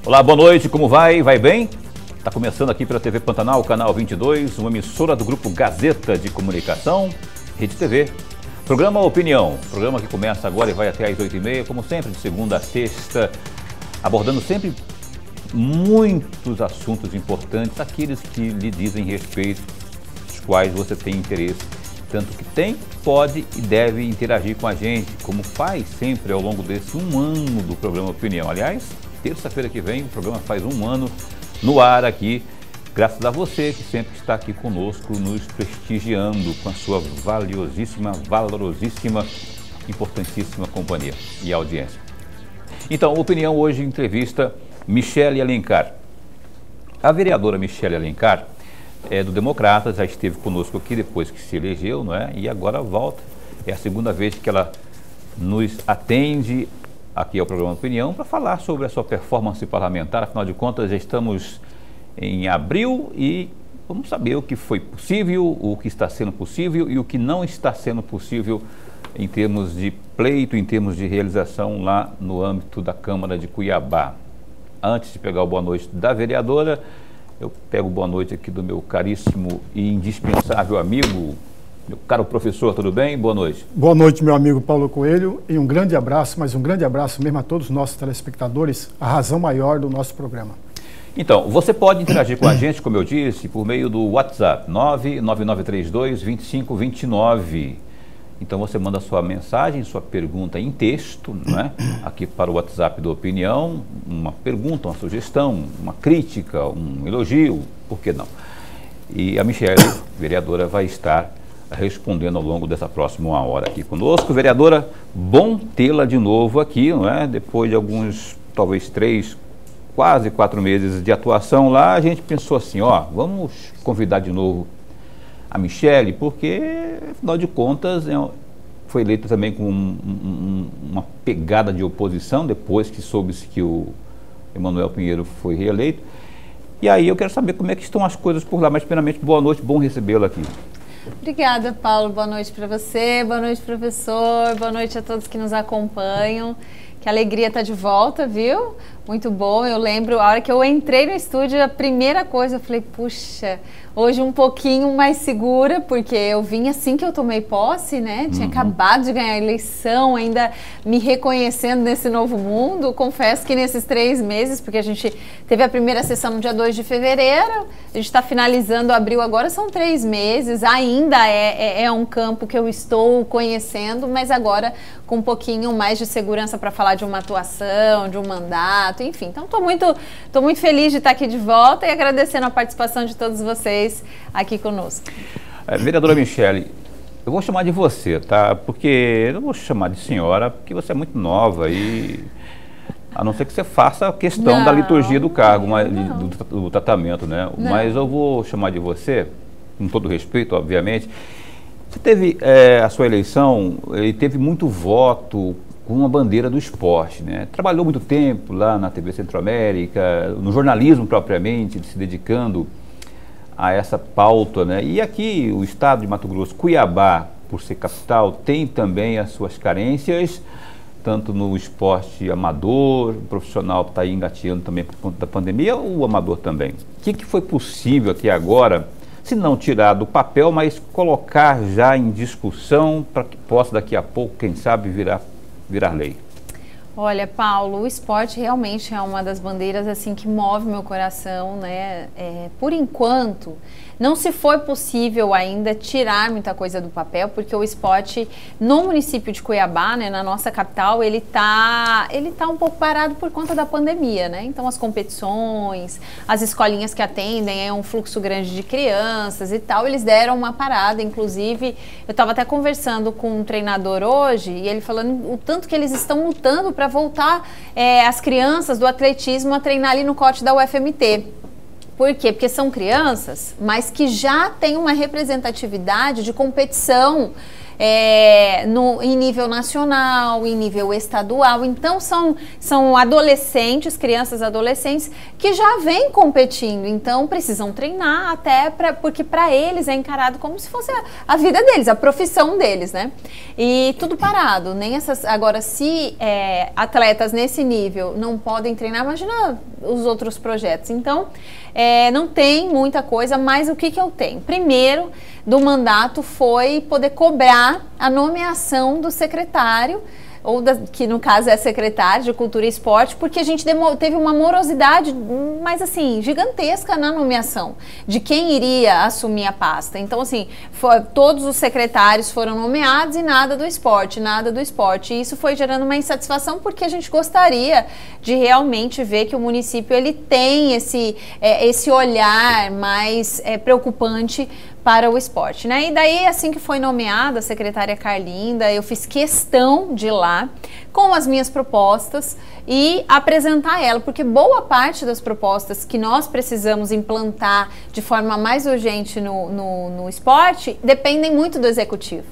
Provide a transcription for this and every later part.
Olá, boa noite, como vai? Vai bem? Está começando aqui pela TV Pantanal, canal 22, uma emissora do Grupo Gazeta de Comunicação, Rede TV. Programa Opinião, programa que começa agora e vai até às 8h30, como sempre, de segunda a sexta, abordando sempre muitos assuntos importantes, aqueles que lhe dizem respeito, os quais você tem interesse, tanto que tem, pode e deve interagir com a gente, como faz sempre ao longo desse um ano do programa Opinião. Aliás, terça-feira que vem o programa faz um ano no ar aqui, graças a você que sempre está aqui conosco, nos prestigiando com a sua valiosíssima, valorosíssima, importantíssima companhia e audiência. Então, Opinião hoje entrevista Michele Alencar. A vereadora Michele Alencar é do Democratas, já esteve conosco aqui depois que se elegeu, não é? E agora volta. É a segunda vez que ela nos atende aqui ao programa Opinião para falar sobre a sua performance parlamentar. Afinal de contas, já estamos em abril e vamos saber o que foi possível, o que está sendo possível e o que não está sendo possível em termos de pleito, em termos de realização lá no âmbito da Câmara de Cuiabá. Antes de pegar o boa noite da vereadora, eu pego o boa noite aqui do meu caríssimo e indispensável amigo, meu caro professor, tudo bem? Boa noite. Boa noite, meu amigo Paulo Coelho, e um grande abraço, mas um grande abraço mesmo a todos os nossos telespectadores, a razão maior do nosso programa. Então, você pode interagir com a gente, como eu disse, por meio do WhatsApp, 99932-2529. Então você manda sua mensagem, sua pergunta em texto, não é? Aqui para o WhatsApp do Opinião, uma pergunta, uma sugestão, uma crítica, um elogio, por que não? E a Michele, vereadora, vai estar respondendo ao longo dessa próxima hora aqui conosco. Vereadora, bom tê-la de novo aqui, não é? Depois de alguns, talvez 3, quase 4 meses de atuação lá, a gente pensou assim, ó, vamos convidar de novo a Michele, porque, afinal de contas, foi eleita também com uma pegada de oposição, depois que soube-se que o Emanuel Pinheiro foi reeleito. E aí eu quero saber como é que estão as coisas por lá, mas primeiramente, boa noite, bom recebê-la aqui. Obrigada, Paulo, boa noite para você, boa noite, professor, boa noite a todos que nos acompanham. Que alegria estar de volta, viu? Muito bom, eu lembro, a hora que eu entrei no estúdio, a primeira coisa, eu falei, puxa, hoje um pouquinho mais segura, porque eu vim assim que eu tomei posse, né? Tinha acabado de ganhar a eleição, ainda me reconhecendo nesse novo mundo. Confesso que nesses 3 meses, porque a gente teve a primeira sessão no dia 2 de fevereiro, a gente está finalizando abril agora, são 3 meses, ainda é um campo que eu estou conhecendo, mas agora com um pouquinho mais de segurança para falar de uma atuação, de um mandato, enfim. Então, estou muito feliz de estar aqui de volta e agradecendo a participação de todos vocês aqui conosco. Vereadora Michele, eu vou chamar de você, tá? Porque eu não vou chamar de senhora, porque você é muito nova e a não ser que você faça a questão da liturgia do cargo, do tratamento, né? Não. Mas eu vou chamar de você, com todo respeito, obviamente. Você teve a sua eleição, e teve muito voto com uma bandeira do esporte, né? Trabalhou muito tempo lá na TV Centro-América, no jornalismo propriamente, se dedicando a essa pauta, né? E aqui o estado de Mato Grosso, Cuiabá, por ser capital, tem também as suas carências, tanto no esporte amador, o profissional está aí engateando também por conta da pandemia, ou o amador também. O que foi possível aqui agora, se não tirar do papel, mas colocar já em discussão para que possa daqui a pouco, quem sabe, virar lei? Olha, Paulo, o esporte realmente é uma das bandeiras assim que move meu coração, né? Por enquanto, não se foi possível ainda tirar muita coisa do papel, porque o esporte no município de Cuiabá, né, na nossa capital, ele tá um pouco parado por conta da pandemia, né? Então as competições, as escolinhas que atendem, é um fluxo grande de crianças e tal, eles deram uma parada. Inclusive, eu estava até conversando com um treinador hoje e ele falando o tanto que eles estão lutando para voltar as crianças do atletismo a treinar ali no COT da UFMT. Por quê? Porque são crianças, mas que já têm uma representatividade de competição em nível nacional, em nível estadual. Então são adolescentes, crianças adolescentes que já vêm competindo, então precisam treinar até porque para eles é encarado como se fosse a vida deles, a profissão deles, né? E tudo parado, nem essas. Agora, se atletas nesse nível não podem treinar, imagina os outros projetos. Então, não tem muita coisa, mas o que eu tenho? Primeiro, do mandato foi poder cobrar a nomeação do secretário, que no caso é secretário de Cultura e Esporte, porque a gente teve uma morosidade, mas assim, gigantesca na nomeação de quem iria assumir a pasta. Então, assim, todos os secretários foram nomeados e nada do esporte. E isso foi gerando uma insatisfação, porque a gente gostaria de realmente ver que o município ele tem esse olhar mais preocupante para o esporte, né? E daí, assim que foi nomeada a secretária Carlinda, eu fiz questão de ir lá com as minhas propostas e apresentar ela, porque boa parte das propostas que nós precisamos implantar de forma mais urgente no esporte dependem muito do executivo.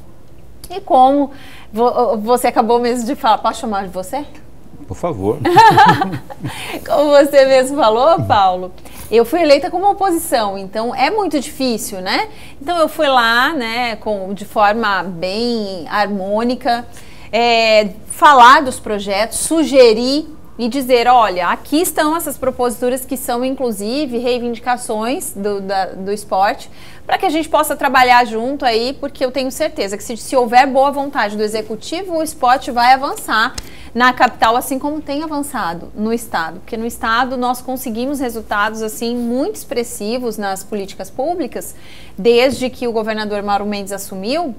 E como você acabou mesmo de falar, posso chamar de você? Por favor. Como você mesmo falou, Paulo, eu fui eleita como oposição, então é muito difícil, né? Então eu fui lá, né, de forma bem harmônica, falar dos projetos, sugerir e dizer, olha, aqui estão essas proposituras que são inclusive reivindicações do esporte, para que a gente possa trabalhar junto aí, porque eu tenho certeza que se houver boa vontade do executivo, o esporte vai avançar na capital, assim como tem avançado no estado, porque no estado nós conseguimos resultados assim muito expressivos nas políticas públicas, desde que o governador Mauro Mendes assumiu,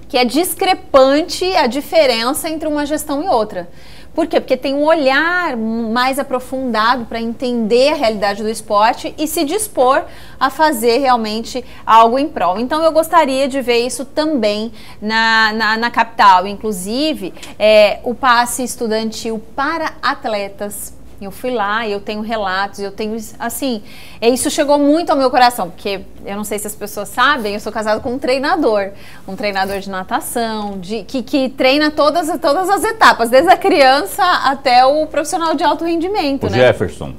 que é discrepante a diferença entre uma gestão e outra. Por quê? Porque tem um olhar mais aprofundado para entender a realidade do esporte e se dispor a fazer realmente algo em prol. Então eu gostaria de ver isso também na capital, inclusive o passe estudantil para atletas. Eu fui lá, eu tenho relatos, eu tenho, assim, isso chegou muito ao meu coração, porque eu não sei se as pessoas sabem, eu sou casada com um treinador de natação, que treina todas as etapas, desde a criança até o profissional de alto rendimento, né? Jefferson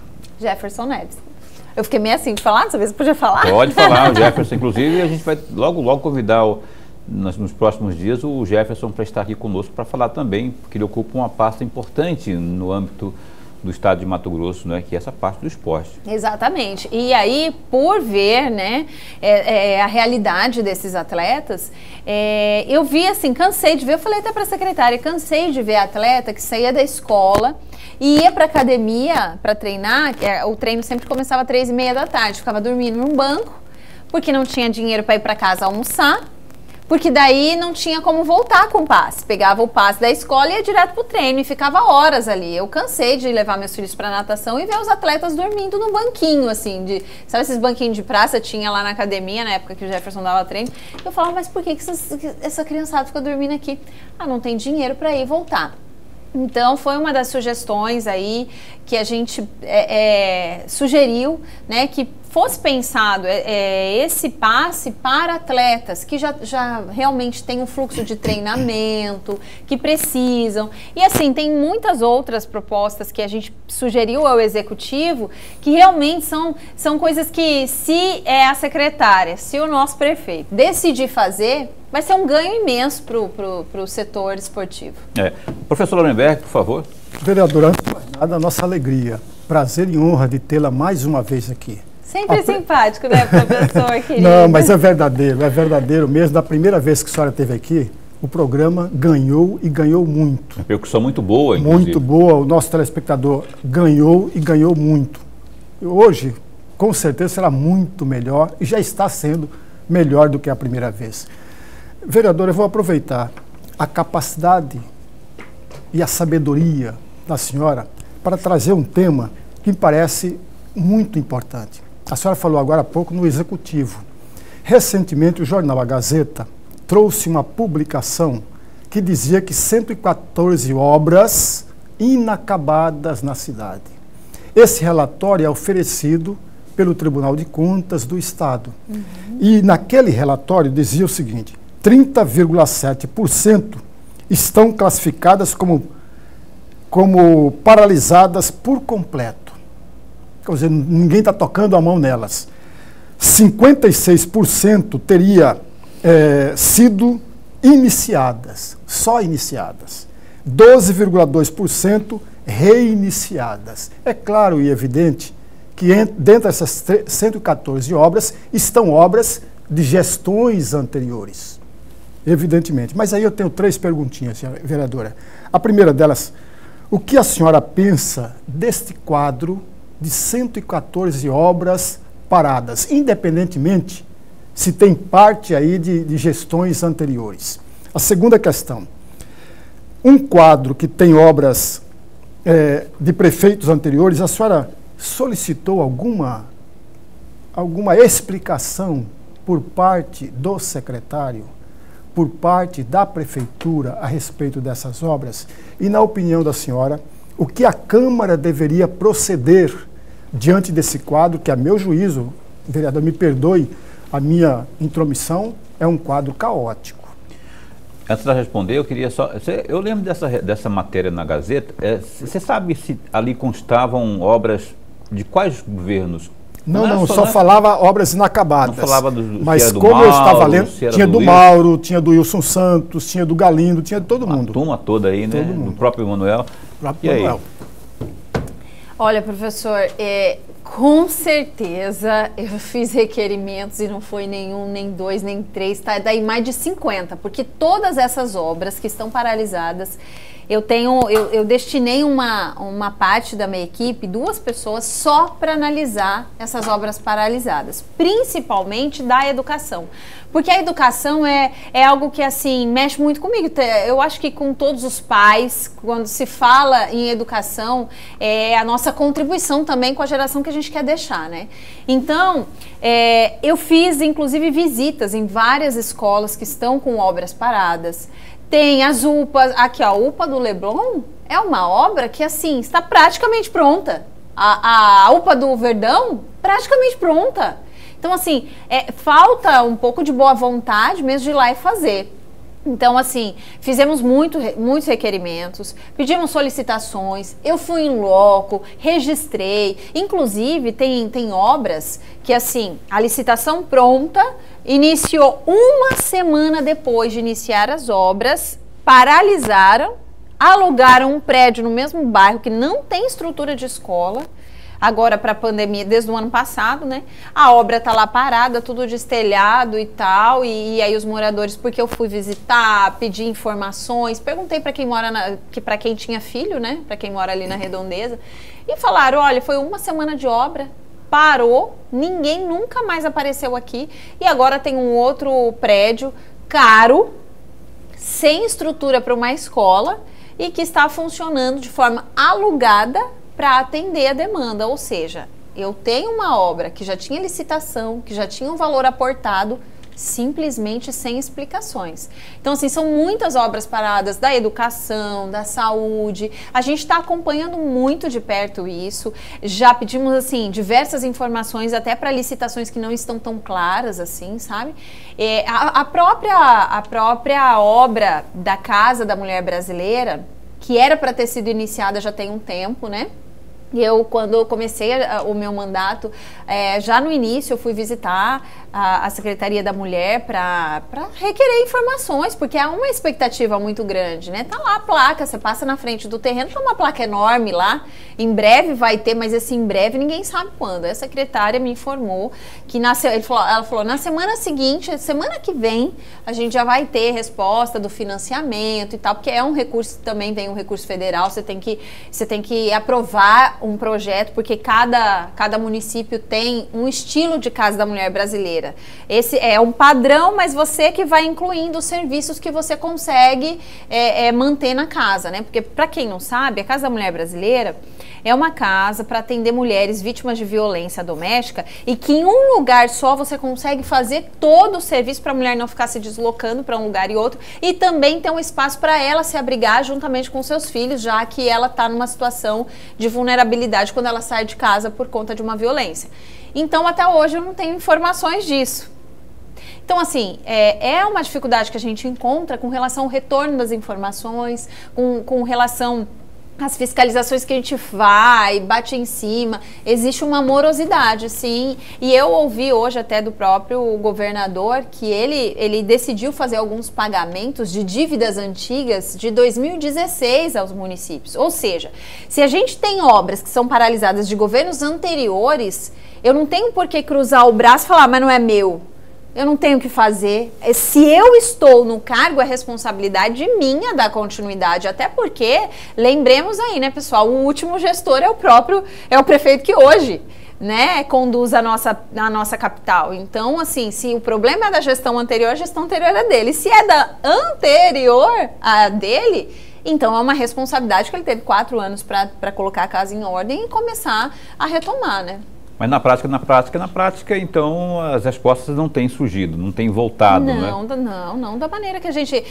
Neves. Eu fiquei meio assim de falar, não sabia se podia falar. Pode falar, o Jefferson, inclusive, a gente vai logo convidar nos próximos dias o Jefferson para estar aqui conosco para falar também, porque ele ocupa uma pasta importante no âmbito do estado de Mato Grosso, né, que é essa parte do esporte. Exatamente. E aí, por ver, né, a realidade desses atletas, eu vi assim, cansei de ver, eu falei até para a secretária, cansei de ver atleta que saía da escola e ia para academia para treinar, o treino sempre começava às 3h30 da tarde, ficava dormindo num banco, porque não tinha dinheiro para ir para casa almoçar, porque daí não tinha como voltar com o passe. Pegava o passe da escola e ia direto pro treino e ficava horas ali. Eu cansei de levar meus filhos para natação e ver os atletas dormindo no banquinho, assim, sabe esses banquinhos de praça tinha lá na academia, na época que o Jefferson dava treino. Eu falava, mas por que essa criançada fica dormindo aqui? Ah, não tem dinheiro para ir voltar. Então, foi uma das sugestões aí que a gente sugeriu, né, que fosse pensado esse passe para atletas que já realmente têm um fluxo de treinamento, que precisam. E assim, tem muitas outras propostas que a gente sugeriu ao executivo, que realmente são coisas que, se a secretária, se o nosso prefeito decidir fazer, vai ser um ganho imenso para o setor esportivo. Professor Lorenberg, por favor. Vereadora, antes de mais nada, a nossa alegria, prazer e honra de tê-la mais uma vez aqui. Sempre simpático, né, professor querido? Não, mas é verdadeiro mesmo. Da primeira vez que a senhora esteve aqui, o programa ganhou e ganhou muito. Uma percussão muito boa, inclusive. Muito boa, o nosso telespectador ganhou e ganhou muito. E hoje, com certeza, será muito melhor e já está sendo melhor do que a primeira vez. Vereador, eu vou aproveitar a capacidade e a sabedoria da senhora para trazer um tema que me parece muito importante. A senhora falou agora há pouco no Executivo. Recentemente, o jornal A Gazeta trouxe uma publicação que dizia que 114 obras inacabadas na cidade. Esse relatório é oferecido pelo Tribunal de Contas do Estado. E naquele relatório dizia o seguinte: 30,7% estão classificadas como paralisadas por completo. Quer dizer, ninguém está tocando a mão nelas. 56% teria sido iniciadas, só iniciadas. 12,2% reiniciadas. É claro e evidente que dentro dessas 114 obras estão obras de gestões anteriores, evidentemente. Mas aí eu tenho 3 perguntinhas, senhora vereadora. A primeira delas, o que a senhora pensa deste quadro de 114 obras paradas, independentemente se tem parte aí de gestões anteriores? A segunda questão, um quadro que tem obras de prefeitos anteriores, a senhora solicitou alguma explicação por parte do secretário, por parte da prefeitura a respeito dessas obras? E, na opinião da senhora, o que a Câmara deveria proceder diante desse quadro, que, a meu juízo, vereador, me perdoe a minha intromissão, é um quadro caótico? Antes de responder, eu queria só... Eu lembro dessa matéria na Gazeta. Você sabe se ali constavam obras de quais governos? Não, só falava obras inacabadas. Não falava mas como Mauro, eu estava lendo, tinha do Mauro, tinha do Wilson Santos, tinha do Galindo, tinha de todo mundo. A turma toda aí, né? Do próprio Manuel. Olha, professor, com certeza eu fiz requerimentos e não foi nenhum, nem 2, nem 3, tá? Daí mais de 50, porque todas essas obras que estão paralisadas, eu destinei uma parte da minha equipe, 2 pessoas, só para analisar essas obras paralisadas, principalmente da educação. Porque a educação é algo que, assim, mexe muito comigo. Eu acho que com todos os pais, quando se fala em educação, é a nossa contribuição também com a geração que a gente quer deixar, né? Então, eu fiz, inclusive, visitas em várias escolas que estão com obras paradas. Tem as UPAs, aqui ó, a UPA do Leblon é uma obra que, assim, está praticamente pronta. A UPA do Verdão, praticamente pronta. Então, assim, falta um pouco de boa vontade mesmo de ir lá e fazer. Então, assim, fizemos muitos requerimentos, pedimos solicitações, eu fui em loco, registrei. Inclusive, tem obras que, assim, a licitação pronta, iniciou 1 semana depois de iniciar as obras, paralisaram, alugaram um prédio no mesmo bairro que não tem estrutura de escola. Agora, para a pandemia, desde o ano passado, né? A obra está lá parada, tudo destelhado e tal. E aí os moradores, porque eu fui visitar, pedi informações, perguntei para quem mora, para quem tinha filho, né? Para quem mora ali na Redondeza. E falaram, olha, foi 1 semana de obra, parou, ninguém nunca mais apareceu aqui. E agora tem um outro prédio caro, sem estrutura para uma escola e que está funcionando de forma alugada para atender a demanda, ou seja, eu tenho uma obra que já tinha licitação, que já tinha um valor aportado, simplesmente sem explicações. Então, assim, são muitas obras paradas da educação, da saúde, a gente está acompanhando muito de perto isso, já pedimos, assim, diversas informações até para licitações que não estão tão claras, assim, sabe? A própria obra da Casa da Mulher Brasileira, que era para ter sido iniciada já tem um tempo, né? E quando eu comecei o meu mandato, já no início eu fui visitar a Secretaria da Mulher para requerer informações, porque há uma expectativa muito grande, né? Tá lá a placa, você passa na frente do terreno, tá uma placa enorme lá, em breve vai ter, mas esse em breve ninguém sabe quando. A secretária me informou que ela falou, na semana seguinte, semana que vem, a gente já vai ter resposta do financiamento e tal, porque é um recurso, também vem um recurso federal, você tem que aprovar um projeto, porque cada município tem um estilo de Casa da Mulher Brasileira. Esse é um padrão, mas você que vai incluindo os serviços que você consegue manter na casa, né? Porque, para quem não sabe, a Casa da Mulher Brasileira é uma casa para atender mulheres vítimas de violência doméstica e que em um lugar só você consegue fazer todo o serviço para a mulher não ficar se deslocando para um lugar e outro, e também ter um espaço para ela se abrigar juntamente com seus filhos, já que ela está numa situação de vulnerabilidade quando ela sai de casa por conta de uma violência. Então, até hoje eu não tenho informações disso. Então, assim, é uma dificuldade que a gente encontra com relação ao retorno das informações, com relação as fiscalizações que a gente vai, bate em cima, existe uma morosidade, sim. E eu ouvi hoje até do próprio governador que ele decidiu fazer alguns pagamentos de dívidas antigas de 2016 aos municípios. Ou seja, se a gente tem obras que são paralisadas de governos anteriores, eu não tenho por que cruzar o braço e falar, mas não é meu. Eu não tenho o que fazer. Se eu estou no cargo, é responsabilidade minha dar continuidade. Até porque, lembremos aí, né, pessoal, o último gestor é o prefeito que hoje, né, conduz a nossa capital. Então, assim, se o problema é da gestão anterior, a gestão anterior é dele. Se é da anterior a dele, então é uma responsabilidade que ele teve 4 anos para colocar a casa em ordem e começar a retomar, né? Mas na prática, então as respostas não têm surgido, não têm voltado, né? Não da maneira que a gente...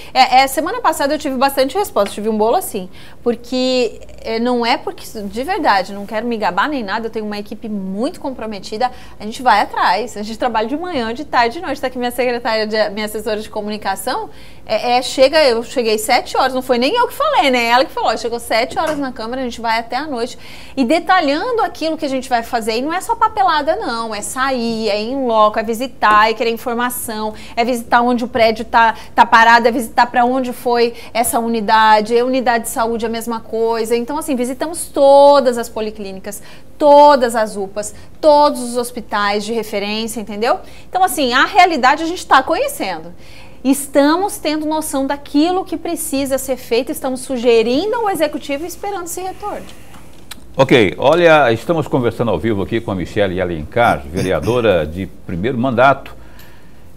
semana passada eu tive bastante resposta, tive um bolo assim, porque não é porque, de verdade, não quero me gabar nem nada, eu tenho uma equipe muito comprometida, a gente vai atrás, a gente trabalha de manhã, de tarde, de noite, está aqui minha secretária, minha assessora de comunicação, eu cheguei 7 horas, não foi nem eu que falei, né? Ela que falou, chegou 7 horas na Câmara, a gente vai até a noite, e detalhando aquilo que a gente vai fazer, e não é só papelada não, é sair, é ir em loco, é visitar, é querer informação, é visitar onde o prédio tá parado, é visitar para onde foi essa unidade, a unidade de saúde é a mesma coisa. Então, assim, visitamos todas as policlínicas, todas as UPAs, todos os hospitais de referência, entendeu? Então, assim, a realidade a gente está conhecendo. Estamos tendo noção daquilo que precisa ser feito, estamos sugerindo ao Executivo e esperando esse retorno. Ok, olha, estamos conversando ao vivo aqui com a Michele Alencar, vereadora de primeiro mandato,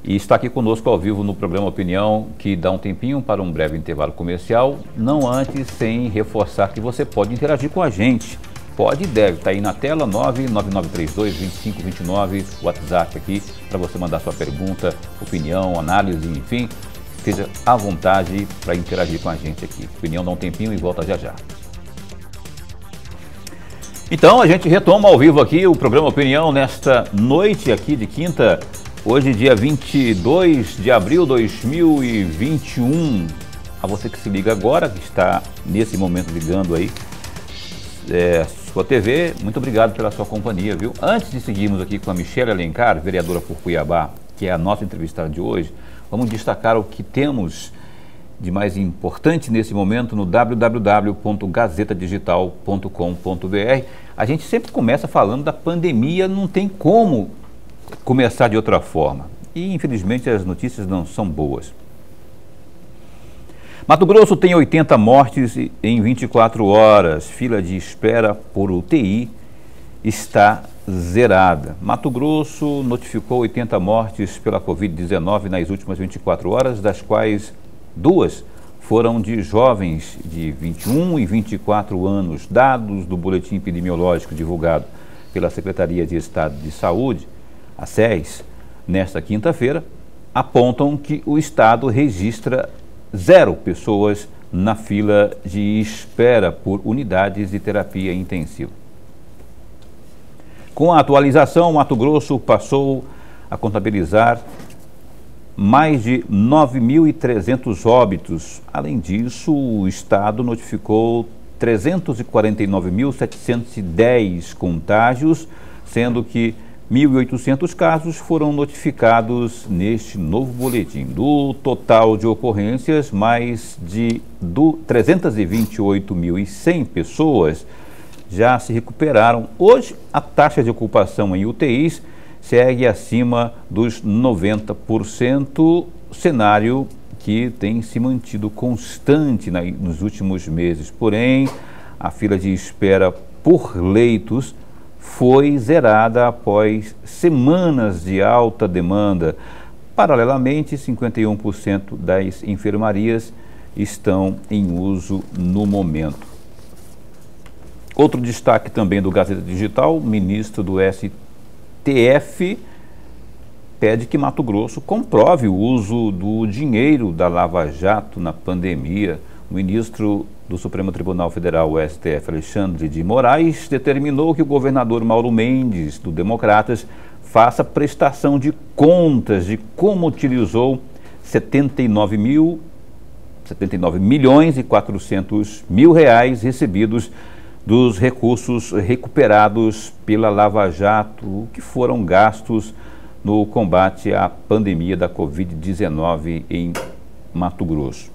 e está aqui conosco ao vivo no programa Opinião, que dá um tempinho para um breve intervalo comercial, não antes sem reforçar que você pode interagir com a gente. Pode e deve, está aí na tela, 99932-2529, WhatsApp aqui, para você mandar sua pergunta, opinião, análise, enfim, esteja à vontade para interagir com a gente aqui. Opinião dá um tempinho e volta já já. Então, a gente retoma ao vivo aqui o programa Opinião nesta noite aqui de quinta, hoje dia 22 de abril de 2021. A você que se liga agora, que está nesse momento ligando aí sua TV, muito obrigado pela sua companhia, viu? Antes de seguirmos aqui com a Michele Alencar, vereadora por Cuiabá, que é a nossa entrevistada de hoje, vamos destacar o que temos de mais importante nesse momento no www.gazetadigital.com.br. A gente sempre começa falando da pandemia, não tem como começar de outra forma. E infelizmente as notícias não são boas. Mato Grosso tem 80 mortes em 24 horas. Fila de espera por UTI está zerada. Mato Grosso notificou 80 mortes pela Covid-19 nas últimas 24 horas, das quais 2 foram de jovens de 21 e 24 anos. Dados do boletim epidemiológico divulgado pela Secretaria de Estado de Saúde, a SES, nesta quinta-feira, apontam que o Estado registra 0 pessoas na fila de espera por unidades de terapia intensiva. Com a atualização, Mato Grosso passou a contabilizar mais de 9.300 óbitos. Além disso, o Estado notificou 349.710 contágios, sendo que 1.800 casos foram notificados neste novo boletim. Do total de ocorrências, mais de 328.100 pessoas já se recuperaram. Hoje, a taxa de ocupação em UTIs segue acima dos 90%, cenário que tem se mantido constante nos últimos meses. Porém, a fila de espera por leitos foi zerada após semanas de alta demanda. Paralelamente, 51% das enfermarias estão em uso no momento. Outro destaque também do Gazeta Digital, o ministro do STF pede que Mato Grosso comprove o uso do dinheiro da Lava Jato na pandemia. O ministro do Supremo Tribunal Federal, o STF, Alexandre de Moraes, determinou que o governador Mauro Mendes, do Democratas, faça prestação de contas de como utilizou R$ 79.000 79 milhões e 400 mil reais recebidos dos recursos recuperados pela Lava Jato, que foram gastos no combate à pandemia da Covid-19 em Mato Grosso.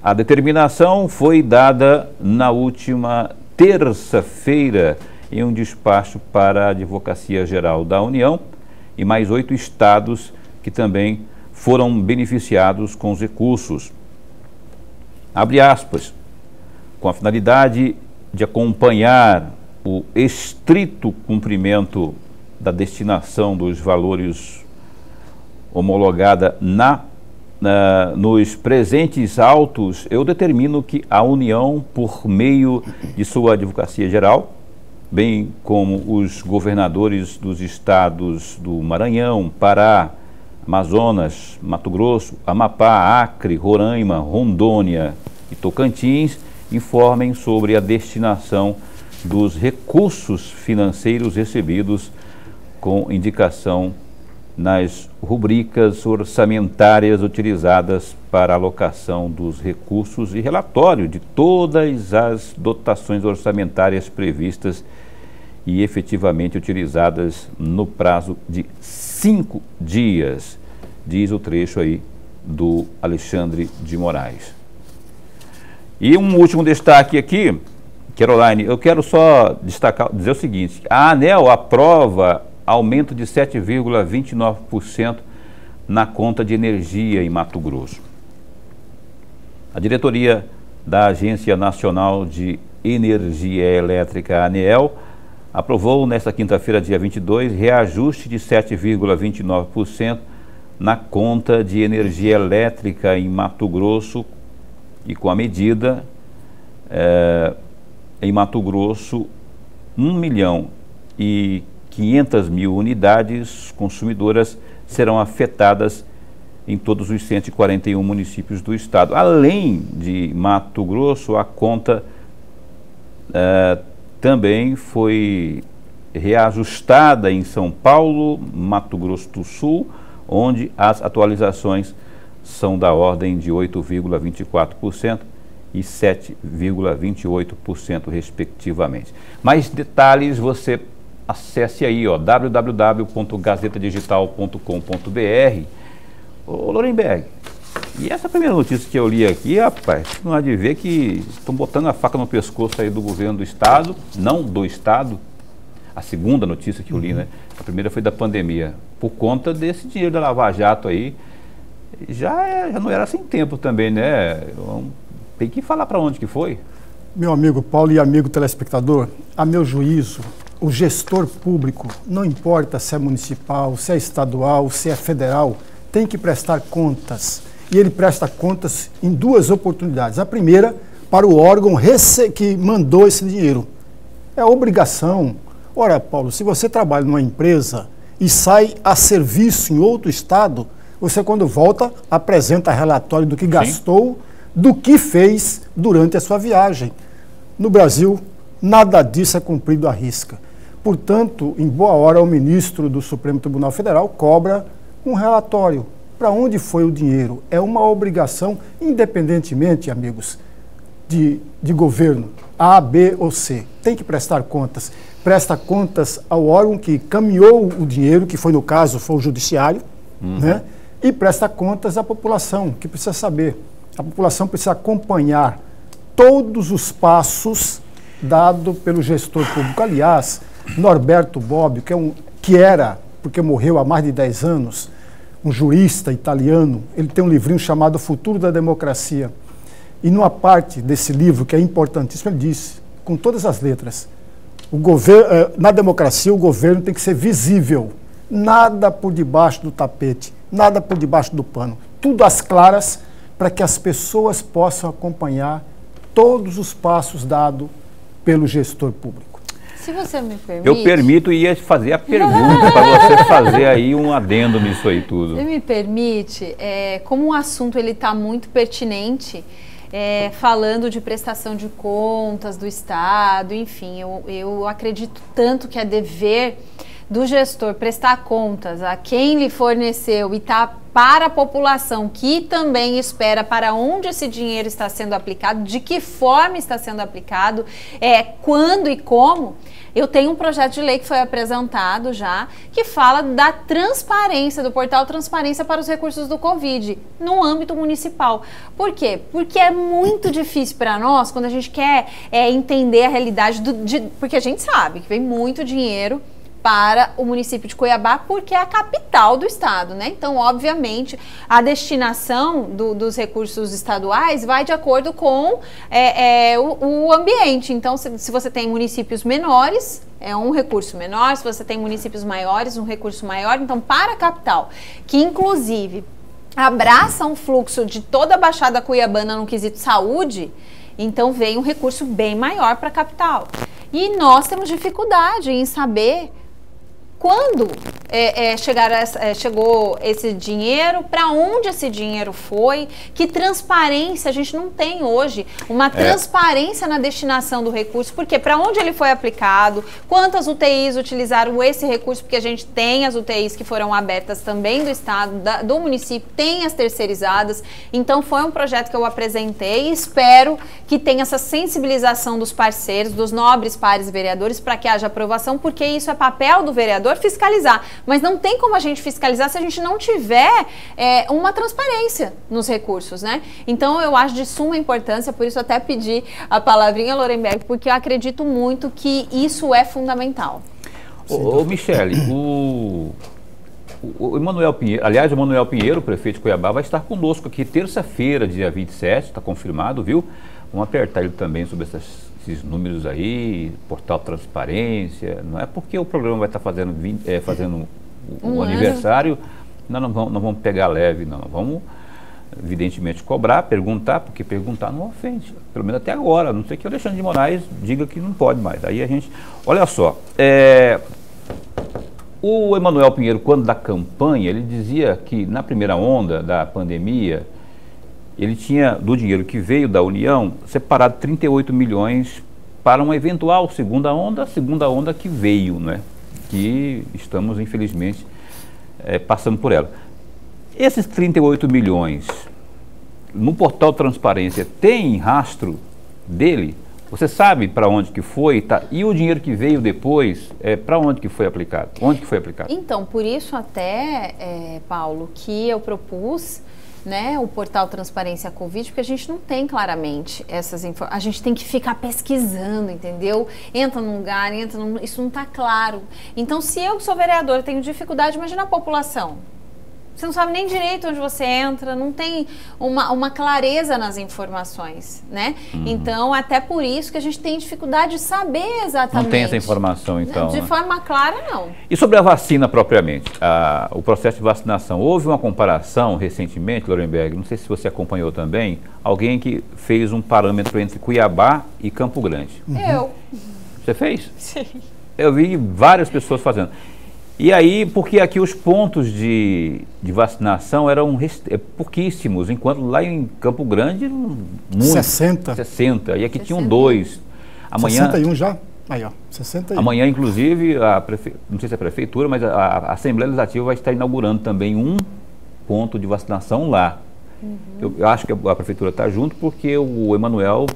A determinação foi dada na última terça-feira em um despacho para a Advocacia Geral da União e mais 8 estados que também foram beneficiados com os recursos. Abre aspas, com a finalidade de acompanhar o estrito cumprimento da destinação dos valores homologada nos presentes autos, eu determino que a União, por meio de sua Advocacia Geral, bem como os governadores dos estados do Maranhão, Pará, Amazonas, Mato Grosso, Amapá, Acre, Roraima, Rondônia e Tocantins, informem sobre a destinação dos recursos financeiros recebidos com indicação nas rubricas orçamentárias utilizadas para a alocação dos recursos e relatório de todas as dotações orçamentárias previstas e efetivamente utilizadas no prazo de 5 dias, diz o trecho aí do Alexandre de Moraes. E um último destaque aqui, Caroline, eu quero só dizer o seguinte: a ANEEL aprova aumento de 7,29% na conta de energia em Mato Grosso. A diretoria da Agência Nacional de Energia Elétrica, ANEEL, aprovou nesta quinta-feira, dia 22, reajuste de 7,29% na conta de energia elétrica em Mato Grosso. E com a medida, em Mato Grosso, 1.500.000 unidades consumidoras serão afetadas em todos os 141 municípios do estado. Além de Mato Grosso, a conta também foi reajustada em São Paulo, Mato Grosso do Sul, onde as atualizações são da ordem de 8,24% e 7,28% respectivamente. Mais detalhes você acesse aí, ó, www.gazetadigital.com.br. Ô Lorenberg, e essa primeira notícia que eu li aqui, rapaz, não há de ver que estão botando a faca no pescoço aí do governo do estado, não do estado. A segunda notícia que eu li, né? A primeira foi da pandemia, por conta desse dinheiro da Lava Jato aí. Já não era sem tempo também, né? Tem que falar para onde que foi. Meu amigo Paulo e amigo telespectador, a meu juízo, o gestor público, não importa se é municipal, se é estadual, se é federal, tem que prestar contas. E ele presta contas em 2 oportunidades. A primeira, para o órgão que mandou esse dinheiro. É obrigação. Ora, Paulo, se você trabalha numa empresa e sai a serviço em outro estado, você, quando volta, apresenta relatório do que gastou, do que fez durante a sua viagem. No Brasil, nada disso é cumprido à risca. Portanto, em boa hora, o ministro do Supremo Tribunal Federal cobra um relatório. Para onde foi o dinheiro? É uma obrigação, independentemente, amigos, de governo, A, B ou C. Tem que prestar contas. Presta contas ao órgão que caminhou o dinheiro, que foi, no caso, foi o judiciário, né? E presta contas à população, que precisa saber. A população precisa acompanhar todos os passos dados pelo gestor público. Aliás, Norberto Bobbio, que era, porque morreu há mais de 10 anos, um jurista italiano, ele tem um livrinho chamado Futuro da Democracia. E numa parte desse livro, que é importantíssimo, ele disse, com todas as letras, na democracia o governo tem que ser visível, nada por debaixo do tapete, nada por debaixo do pano, tudo às claras, para que as pessoas possam acompanhar todos os passos dados pelo gestor público. Se você me permite... Eu permito e ia fazer a pergunta para você fazer aí um adendo nisso aí tudo. Se me permite, como o assunto está muito pertinente, falando de prestação de contas do Estado, enfim, eu acredito tanto que é dever do gestor prestar contas a quem lhe forneceu e tá para a população que também espera para onde esse dinheiro está sendo aplicado, de que forma está sendo aplicado, quando e como. Eu tenho um projeto de lei que foi apresentado já, que fala da transparência, do portal Transparência para os recursos do Covid, no âmbito municipal. Por quê? Porque é muito difícil para nós, quando a gente quer entender a realidade, porque a gente sabe que vem muito dinheiro para o município de Cuiabá, porque é a capital do estado, né? Então, obviamente, a destinação dos recursos estaduais vai de acordo com o ambiente. Então, se você tem municípios menores, é um recurso menor. Se você tem municípios maiores, um recurso maior. Então, para a capital, que inclusive abraça um fluxo de toda a Baixada Cuiabana no quesito saúde, então vem um recurso bem maior para a capital. E nós temos dificuldade em saber quando chegou esse dinheiro, para onde esse dinheiro foi, que transparência, a gente não tem hoje uma transparência na destinação do recurso, porque para onde ele foi aplicado, quantas UTIs utilizaram esse recurso, porque a gente tem as UTIs que foram abertas também do estado, do município, tem as terceirizadas, então foi um projeto que eu apresentei e espero que tenha essa sensibilização dos parceiros, dos nobres pares vereadores, para que haja aprovação, porque isso é papel do vereador fiscalizar, mas não tem como a gente fiscalizar se a gente não tiver uma transparência nos recursos, né? Então eu acho de suma importância, por isso até pedi a palavrinha, Lorenberg, porque eu acredito muito que isso é fundamental. Ô Michele, o Emanuel Pinheiro, aliás, o Emanuel Pinheiro, prefeito de Cuiabá, vai estar conosco aqui terça-feira, dia 27, está confirmado, viu? Vamos apertar ele também sobre esses números aí, portal Transparência, não é porque o programa vai estar fazendo o aniversário, nós não vamos pegar leve, não, vamos evidentemente cobrar, perguntar, porque perguntar não ofende, pelo menos até agora, a não sei que o Alexandre de Moraes diga que não pode mais, aí a gente, olha só, o Emanuel Pinheiro, quando da campanha, ele dizia que na primeira onda da pandemia, ele tinha, do dinheiro que veio da União, separado 38 milhões para uma eventual segunda onda que veio, né? Que estamos, infelizmente, passando por ela. Esses 38 milhões, no portal Transparência, tem rastro dele? Você sabe para onde que foi? Tá? E o dinheiro que veio depois, para onde que foi aplicado? Onde que foi aplicado? Então, por isso até, Paulo, que eu propus, né, o portal Transparência Covid, porque a gente não tem claramente essas informações, a gente tem que ficar pesquisando, entendeu? Entra num lugar, isso não está claro. Então, se eu que sou vereadora tenho dificuldade, imagina a população. Você não sabe nem direito onde você entra, não tem uma clareza nas informações, né? Uhum. Então, até por isso que a gente tem dificuldade de saber exatamente. Não tem essa informação, então. De forma clara, não. E sobre a vacina propriamente, o processo de vacinação, houve uma comparação recentemente, Lorenberg, não sei se você acompanhou também, alguém que fez um parâmetro entre Cuiabá e Campo Grande. Uhum. Eu. Você fez? Sim. Eu vi várias pessoas fazendo. E aí, porque aqui os pontos de vacinação eram pouquíssimos, enquanto lá em Campo Grande, muito. 60. E aqui 60. Tinham 2. Amanhã, 61 já? Aí, ó, 61. Amanhã, inclusive, não sei se é a Prefeitura, mas a Assembleia Legislativa vai estar inaugurando também um ponto de vacinação lá. Uhum. Eu acho que a Prefeitura está junto porque o Emanuel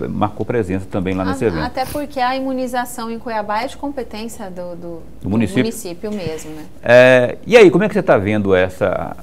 marcou presença também lá nesse evento. Até porque a imunização em Cuiabá é de competência do município mesmo, né? E aí, como é que você está vendo essa...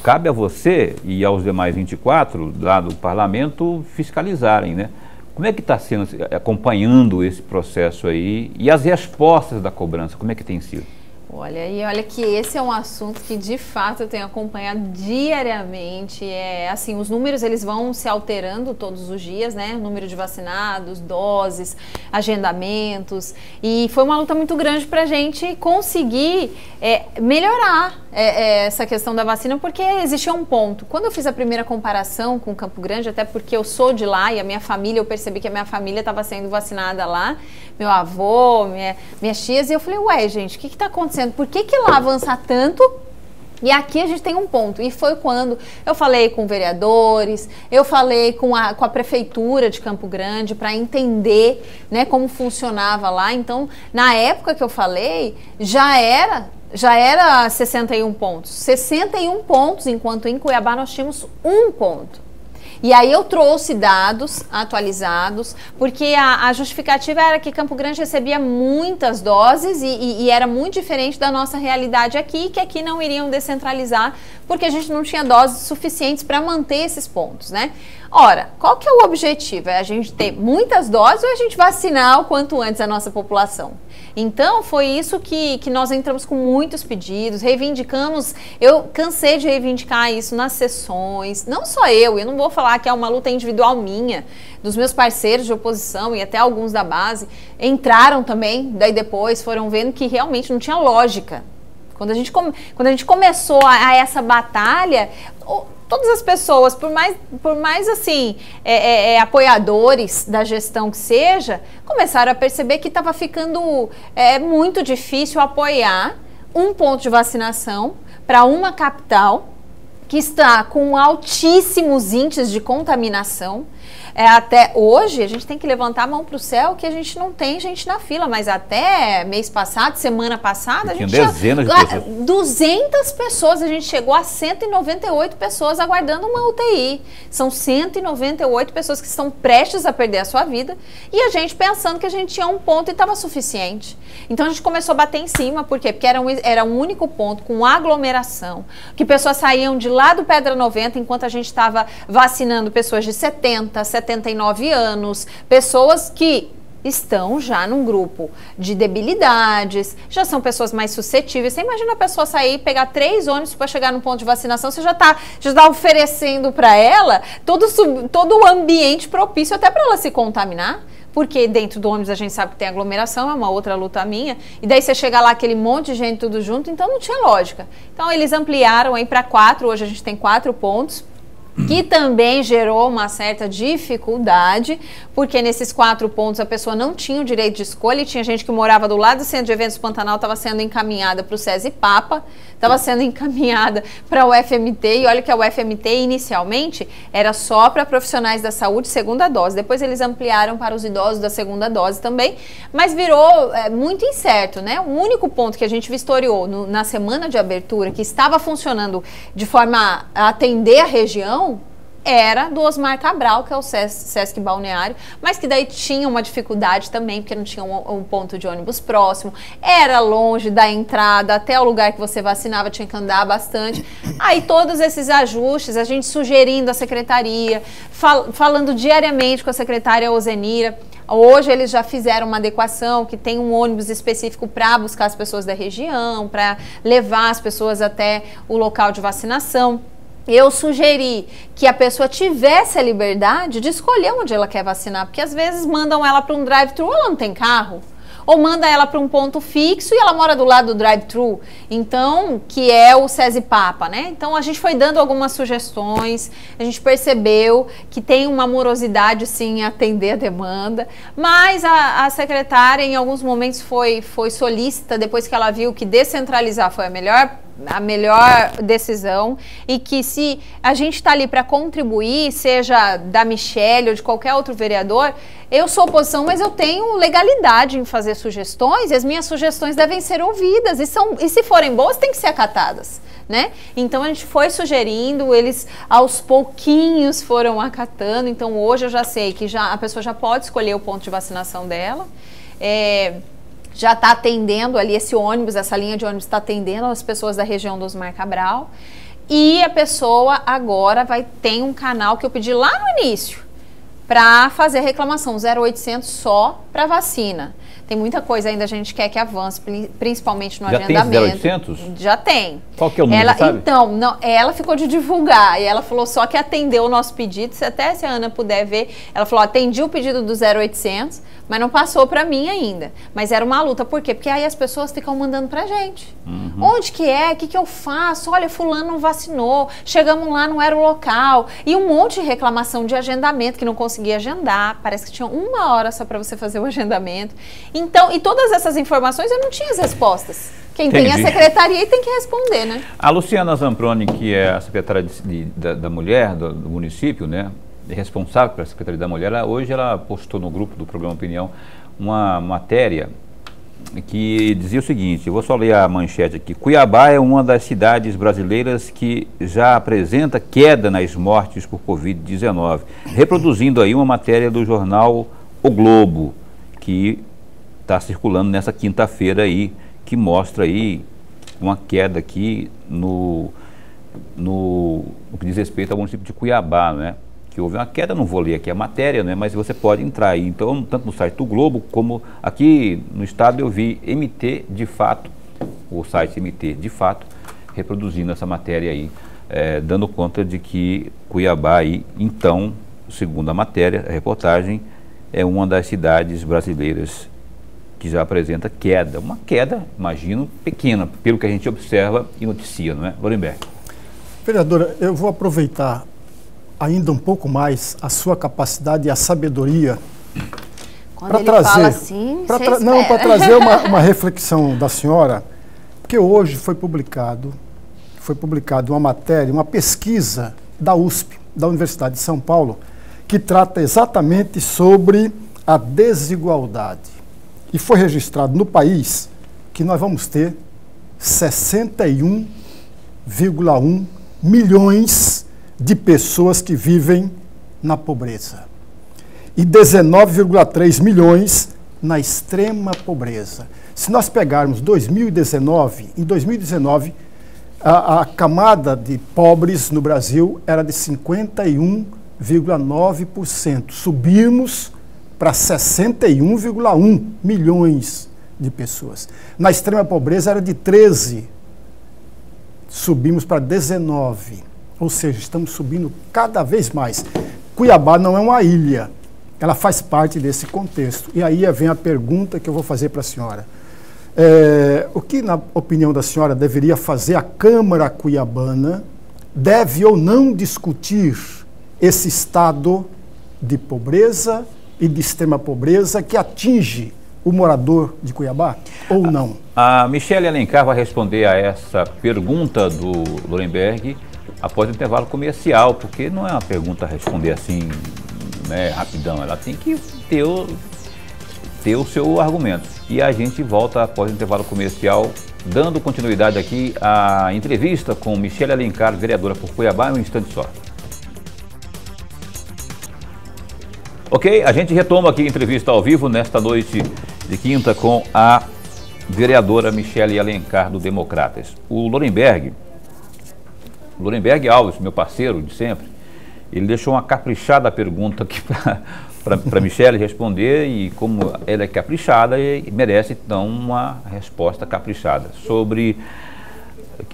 Cabe a você e aos demais 24 lá do parlamento fiscalizarem, né? Como é que está sendo, acompanhando esse processo aí e as respostas da cobrança, como é que tem sido? Olha que esse é um assunto que de fato eu tenho acompanhado diariamente. Assim, os números eles vão se alterando todos os dias, né? O número de vacinados, doses, agendamentos. E foi uma luta muito grande para a gente conseguir melhorar essa questão da vacina, porque existia um ponto. Quando eu fiz a primeira comparação com Campo Grande, até porque eu sou de lá e a minha família, eu percebi que a minha família estava sendo vacinada lá, meu avô, minhas tias, e eu falei, ué, gente, o que está acontecendo? Por que lá avança tanto E aqui a gente tem um ponto, e foi quando eu falei com vereadores, eu falei com a prefeitura de Campo Grande para entender, né, como funcionava lá. Então, na época que eu falei, já era 61 pontos. 61 pontos, enquanto em Cuiabá nós tínhamos 1 ponto. E aí eu trouxe dados atualizados, porque a justificativa era que Campo Grande recebia muitas doses e era muito diferente da nossa realidade aqui, que aqui não iriam descentralizar, porque a gente não tinha doses suficientes para manter esses pontos, né? Ora, qual que é o objetivo? É a gente ter muitas doses ou a gente vacinar o quanto antes a nossa população? Então, foi isso que nós entramos com muitos pedidos, reivindicamos, eu cansei de reivindicar isso nas sessões, não só eu não vou falar que é uma luta individual minha, dos meus parceiros de oposição e até alguns da base, entraram também, daí depois foram vendo que realmente não tinha lógica. Quando a gente começou a essa batalha, todas as pessoas, por mais assim, apoiadores da gestão que seja, começaram a perceber que estava ficando muito difícil apoiar um ponto de vacinação para uma capital que está com altíssimos índices de contaminação. Até hoje, a gente tem que levantar a mão para o céu que a gente não tem gente na fila, mas até mês passado, semana passada, a gente tinha dezenas de pessoas. 200 pessoas, a gente chegou a 198 pessoas aguardando uma UTI. São 198 pessoas que estão prestes a perder a sua vida e a gente pensando que a gente tinha um ponto e estava suficiente. Então a gente começou a bater em cima, por quê? Porque era um único ponto com aglomeração, que pessoas saíam de lá do Pedra 90 enquanto a gente estava vacinando pessoas de 70, 79 anos, pessoas que estão já num grupo de debilidades, já são pessoas mais suscetíveis. Você imagina a pessoa sair e pegar 3 ônibus para chegar no ponto de vacinação, você já tá oferecendo para ela todo o ambiente propício até para ela se contaminar. Porque dentro do ônibus a gente sabe que tem aglomeração, é uma outra luta minha, e daí você chega lá aquele monte de gente tudo junto, então não tinha lógica. Então eles ampliaram aí para 4, hoje a gente tem 4 pontos, que também gerou uma certa dificuldade, porque nesses 4 pontos a pessoa não tinha o direito de escolha, e tinha gente que morava do lado do Centro de Eventos Pantanal, estava sendo encaminhada para o SESI Papa, estava sendo encaminhada para o UFMT, e olha que a UFMT inicialmente era só para profissionais da saúde segunda dose, depois eles ampliaram para os idosos da segunda dose também, mas virou muito incerto, né? O único ponto que a gente vistoriou na semana de abertura, que estava funcionando de forma a atender a região, era do Osmar Cabral, que é o Sesc Balneário, mas que daí tinha uma dificuldade também, porque não tinha um ponto de ônibus próximo, era longe da entrada, até o lugar que você vacinava tinha que andar bastante. Aí todos esses ajustes, a gente sugerindo a secretaria, falando diariamente com a secretária Ozenira. Hoje eles já fizeram uma adequação, que tem um ônibus específico para buscar as pessoas da região, para levar as pessoas até o local de vacinação. Eu sugeri que a pessoa tivesse a liberdade de escolher onde ela quer vacinar, porque às vezes mandam ela para um drive-thru, ela não tem carro, ou manda ela para um ponto fixo e ela mora do lado do drive-thru, então, que é o SESI Papa, né? Então a gente foi dando algumas sugestões, a gente percebeu que tem uma morosidade sim em atender a demanda, mas a secretária em alguns momentos foi solícita, depois que ela viu que descentralizar foi a melhor decisão, e que se a gente está ali para contribuir, seja da Michele ou de qualquer outro vereador, eu sou oposição, mas eu tenho legalidade em fazer sugestões, e as minhas sugestões devem ser ouvidas, e se forem boas, têm que ser acatadas, né? Então a gente foi sugerindo, eles aos pouquinhos foram acatando, então hoje eu já sei que a pessoa já pode escolher o ponto de vacinação dela, já está atendendo ali esse ônibus, essa linha de ônibus está atendendo as pessoas da região do Osmar Cabral, e a pessoa agora tem um canal que eu pedi lá no início para fazer reclamação, 0800 só para vacina. Tem muita coisa ainda, a gente quer que avance, principalmente no agendamento. Já tem esse 0800? Já tem. Qual que é o número, sabe? Então, não, ela ficou de divulgar, e ela falou só que atendeu o nosso pedido, se a Ana puder ver, ela falou, atendi o pedido do 0800, mas não passou para mim ainda. Mas era uma luta, por quê? Porque aí as pessoas ficam mandando pra gente. Onde que é? O que eu faço? Olha, fulano não vacinou, chegamos lá, não era o local. E um monte de reclamação de agendamento, que não conseguia conseguia agendar, parece que tinha 1 hora só para você fazer o agendamento. Então, e todas essas informações eu não tinha as respostas. Quem tem a secretaria tem que responder, né? A Luciana Zamproni, que é a secretária da Mulher do município, né, responsável pela Secretaria da Mulher, hoje ela postou no grupo do programa Opinião uma matéria que dizia o seguinte, eu vou só ler a manchete aqui: Cuiabá é uma das cidades brasileiras que já apresenta queda nas mortes por Covid-19, reproduzindo aí uma matéria do jornal O Globo, que está circulando nessa quinta-feira aí, que mostra aí uma queda aqui no que diz respeito ao município de Cuiabá, né? Que houve uma queda, não vou ler aqui a matéria, né? Mas você pode entrar aí, então, tanto no site do Globo, como aqui no estado eu vi MT de Fato, o site MT de Fato, reproduzindo essa matéria aí, dando conta de que Cuiabá aí, então, segundo a matéria, a reportagem, é uma das cidades brasileiras que já apresenta queda, uma queda, imagino, pequena, pelo que a gente observa e noticia, não é? Lorenberg. Vereadora, eu vou aproveitar ainda um pouco mais a sua capacidade e a sabedoria para trazer, assim, para trazer uma reflexão da senhora, porque hoje foi publicado uma matéria, uma pesquisa da USP, da Universidade de São Paulo, que trata exatamente sobre a desigualdade. E foi registrado no país que nós vamos ter 61,1 milhões de pessoas que vivem na pobreza e 19,3 milhões na extrema pobreza. Se nós pegarmos 2019, em 2019, a camada de pobres no Brasil era de 51,9%. Subimos para 61,1 milhões de pessoas. Na extrema pobreza era de 13%, subimos para 19%. Ou seja, estamos subindo cada vez mais. Cuiabá não é uma ilha, ela faz parte desse contexto. E aí vem a pergunta que eu vou fazer para a senhora. O que, na opinião da senhora, deveria fazer a Câmara cuiabana? Deve ou não discutir esse estado de pobreza e de extrema pobreza que atinge o morador de Cuiabá, ou não? A Michele Alencar vai responder a essa pergunta do Lorenberg após o intervalo comercial, porque não é uma pergunta a responder assim, né, rapidão, ela tem que ter o seu argumento. E a gente volta após o intervalo comercial, dando continuidade aqui à entrevista com Michele Alencar, vereadora por Cuiabá, em um instante só. Ok, a gente retoma aqui a entrevista ao vivo nesta noite de quinta com a vereadora Michele Alencar, do Democratas. O Lorenberg Alves, meu parceiro de sempre, ele deixou uma caprichada pergunta aqui para Michele responder, e como ela é caprichada, merece então uma resposta caprichada sobre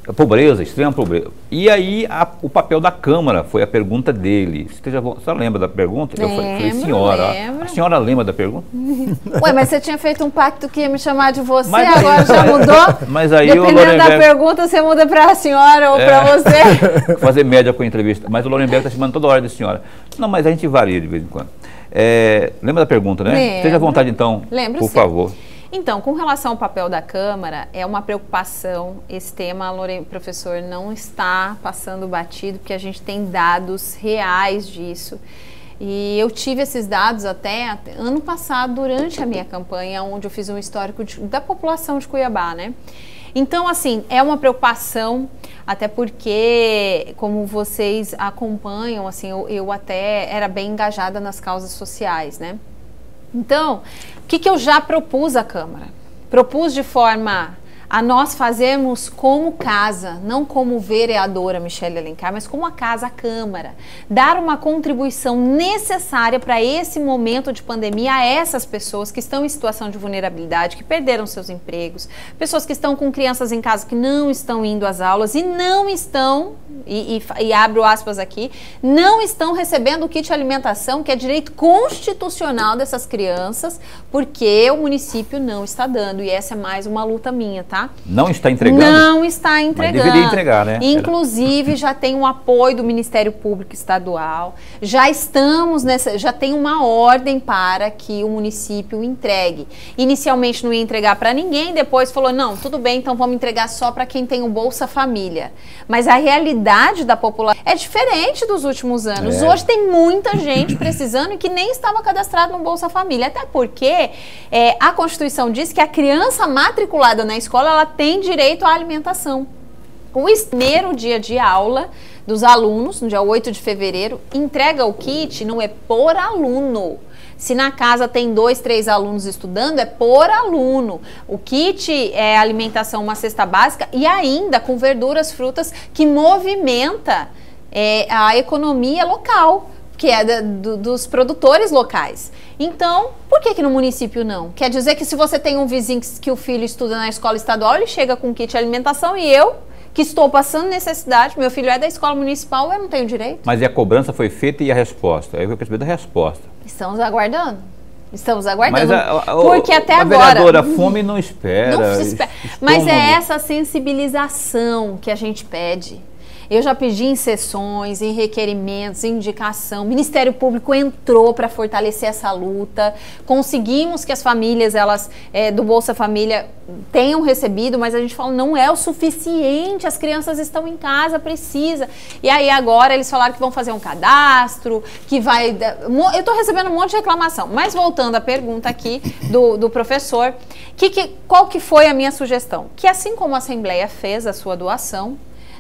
a pobreza, extrema pobreza. E aí o papel da Câmara foi a pergunta dele. Você lembra da pergunta? Lembro, eu falei, senhora, lembro. A senhora lembra da pergunta? Ué, mas você tinha feito um pacto que ia me chamar de você, mas agora já mudou? Mas aí dependendo da pergunta, você muda para a senhora ou para você. Fazer média com a entrevista. Mas o Lorenberg está chamando toda hora de senhora. Não, mas a gente varia de vez em quando. Lembra da pergunta, né? Lembro. Esteja à vontade então, Lembro, por sim. favor. Então, com relação ao papel da Câmara, é uma preocupação. Esse tema, professor, não está passando batido, porque a gente tem dados reais disso. E eu tive esses dados até ano passado, durante a minha campanha, onde eu fiz um histórico da população de Cuiabá, né? Então, assim, é uma preocupação, até porque, como vocês acompanham, assim, eu até era bem engajada nas causas sociais, né? Então, o que eu já propus à Câmara? Propus de forma a nós fazermos como casa, não como vereadora Michele Alencar, mas como a casa, a Câmara, dar uma contribuição necessária para esse momento de pandemia a essas pessoas que estão em situação de vulnerabilidade, que perderam seus empregos, pessoas que estão com crianças em casa que não estão indo às aulas e não estão, e abro aspas aqui, não estão recebendo o kit alimentação, que é direito constitucional dessas crianças, porque o município não está dando, e essa é mais uma luta minha, tá? tá? Não está entregando? Não está entregando. Mas deveria entregar, né? Inclusive, já tem um apoio do Ministério Público Estadual, já tem uma ordem para que o município entregue. Inicialmente não ia entregar para ninguém, depois falou, não, tudo bem, então vamos entregar só para quem tem o Bolsa Família. Mas a realidade da população é diferente dos últimos anos. Hoje tem muita gente precisando e que nem estava cadastrado no Bolsa Família, até porque a Constituição diz que a criança matriculada na escola, ela tem direito à alimentação. O primeiro dia de aula dos alunos, no dia 8 de fevereiro, entrega o kit, não é por aluno. Se na casa tem 2, 3 alunos estudando, é por aluno. O kit é alimentação, uma cesta básica e ainda com verduras, frutas, que movimenta a economia local, que é dos produtores locais. Então, por que no município não? Quer dizer que se você tem um vizinho que o filho estuda na escola estadual, ele chega com kit de alimentação e eu, que estou passando necessidade, meu filho é da escola municipal, eu não tenho direito? Mas e a cobrança foi feita e a resposta? Eu quero saber da resposta. Estamos aguardando. Estamos aguardando. Mas porque até agora... vereadora, a fome não espera. Não se espera. Mas é essa sensibilização que a gente pede. Eu já pedi em sessões, em requerimentos, em indicação. O Ministério Público entrou para fortalecer essa luta. Conseguimos que as famílias, do Bolsa Família, tenham recebido, mas a gente fala, não é o suficiente, as crianças estão em casa, precisa. E aí agora eles falaram que vão fazer um cadastro, que vai... Eu estou recebendo um monte de reclamação. Mas voltando à pergunta aqui do professor, qual que foi a minha sugestão? Que assim como a Assembleia fez a sua doação,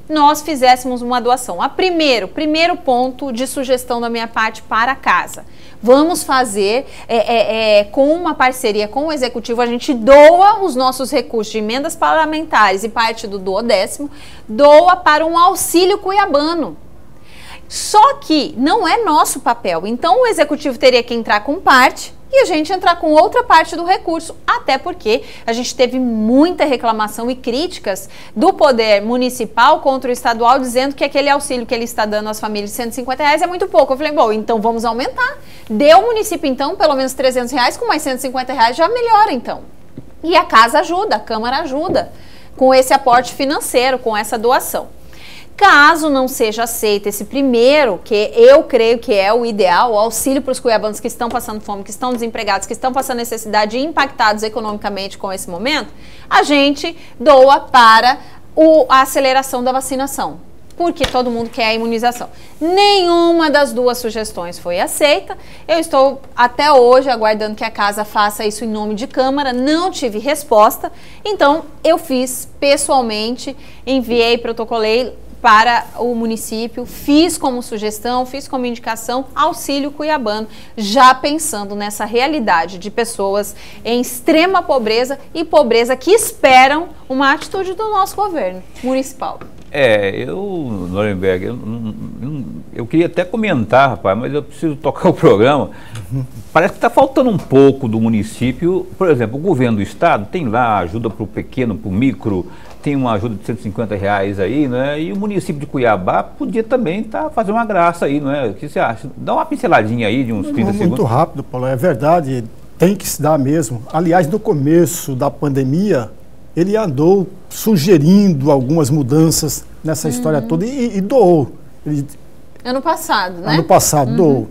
nós fizéssemos uma doação. Primeiro ponto de sugestão da minha parte para casa. Vamos fazer, com uma parceria com o Executivo, a gente doa os nossos recursos de emendas parlamentares e parte do 10º, doa para um auxílio cuiabano. Só que não é nosso papel. Então o Executivo teria que entrar com parte e a gente entrar com outra parte do recurso, até porque a gente teve muita reclamação e críticas do poder municipal contra o estadual, dizendo que aquele auxílio que ele está dando às famílias de R$150 é muito pouco. Eu falei, bom, então vamos aumentar. Dê ao município, então, pelo menos R$300, com mais R$150 já melhora, então. E a casa ajuda, a Câmara ajuda com esse aporte financeiro, com essa doação. Caso não seja aceito esse primeiro, que eu creio que é o ideal, o auxílio para os cuiabanos que estão passando fome, que estão desempregados, que estão passando necessidade e impactados economicamente com esse momento, a gente doa para a aceleração da vacinação, porque todo mundo quer a imunização. Nenhuma das duas sugestões foi aceita. Eu estou até hoje aguardando que a casa faça isso em nome de Câmara, não tive resposta, então eu fiz pessoalmente, enviei, protocolei para o município, fiz como sugestão, fiz como indicação, auxílio cuiabano, já pensando nessa realidade de pessoas em extrema pobreza e pobreza que esperam uma atitude do nosso governo municipal. Norenberg, eu queria até comentar, rapaz, mas eu preciso tocar o programa. Parece que está faltando um pouco do município. Por exemplo, o governo do estado tem lá ajuda para o pequeno, para o micro, tem uma ajuda de R$150 aí, né? E o município de Cuiabá podia também fazer uma graça aí, não é? O que você acha? Dá uma pinceladinha aí de uns 30 segundos. Muito rápido, Paulo, é verdade, tem que se dar mesmo. Aliás, no começo da pandemia, ele andou sugerindo algumas mudanças nessa história toda e doou. Ano passado, né? Ano passado, doou.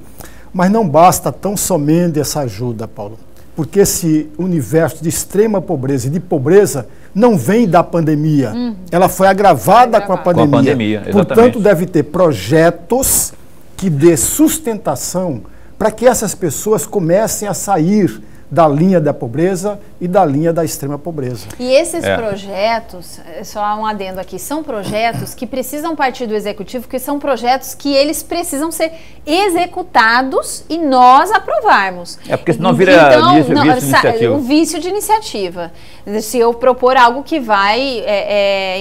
Mas não basta tão somente essa ajuda, Paulo, porque esse universo de extrema pobreza e de pobreza não vem da pandemia. Ela foi agravada com a pandemia. Com a pandemia, exatamente. Portanto, deve ter projetos que dê sustentação para que essas pessoas comecem a sair da linha da pobreza e da linha da extrema pobreza. E esses projetos, só um adendo aqui, são projetos que precisam partir do Executivo, que são projetos que eles precisam ser executados e nós aprovarmos. Porque senão vira vício de iniciativa. Um vício de iniciativa. Se eu propor algo que vai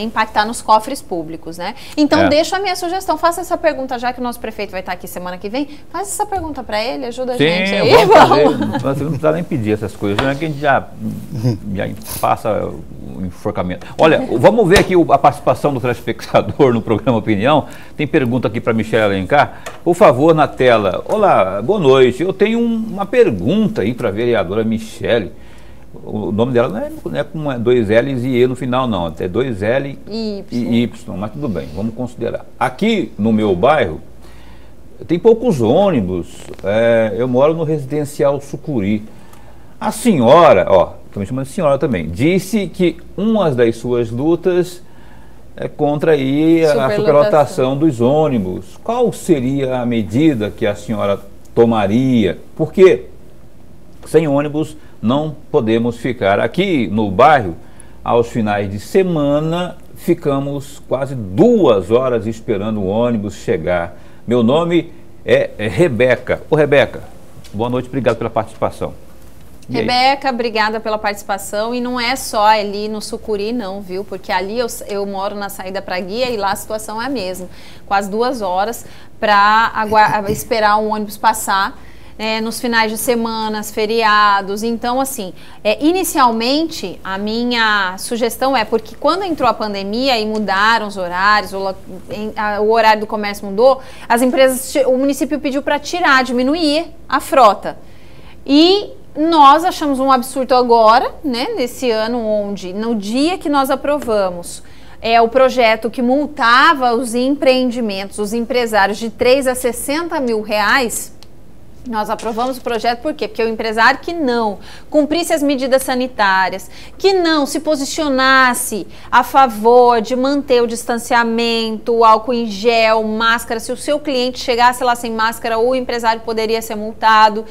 impactar nos cofres públicos, né? Então, deixo a minha sugestão, faça essa pergunta, já que o nosso prefeito vai estar aqui semana que vem, faz essa pergunta para ele, ajuda a gente aí. Você não precisa nem pedir essas coisas, né? Que a gente já passa o enforcamento. Olha, vamos ver aqui a participação do telespectador no programa Opinião. Tem pergunta aqui para Michele Alencar. Por favor, na tela. Olá, boa noite. Eu tenho uma pergunta aí para a vereadora Michele. O nome dela não é com dois L's e E no final, não. É 2L e Y, mas tudo bem, vamos considerar. Aqui no meu bairro, tem poucos ônibus. Eu moro no residencial Sucuri. A senhora, estou me chamando de senhora também, disse que uma das suas lutas é contra aí a superlotação dos ônibus. Qual seria a medida que a senhora tomaria? Porque sem ônibus não podemos ficar. Aqui no bairro, aos finais de semana, ficamos quase 2 horas esperando o ônibus chegar. Meu nome é Rebeca. Ô Rebeca, boa noite, obrigado pela participação. Rebeca, obrigada pela participação. E não é só ali no Sucuri não, viu? Porque ali eu moro na saída para Guia e lá a situação é a mesma. Quase 2 horas para esperar um ônibus passar. Nos finais de semana, feriados. Então, assim, inicialmente a minha sugestão porque quando entrou a pandemia e mudaram os horários, o horário do comércio mudou, as empresas, o município pediu para diminuir a frota. E nós achamos um absurdo agora, nesse ano, onde no dia que nós aprovamos o projeto que multava os empreendimentos, os empresários de 3 a 60 mil reais. Nós aprovamos o projeto por quê? Porque o empresário que não cumprisse as medidas sanitárias, que não se posicionasse a favor de manter o distanciamento, o álcool em gel, máscara, se o seu cliente chegasse lá sem máscara, o empresário poderia ser multado.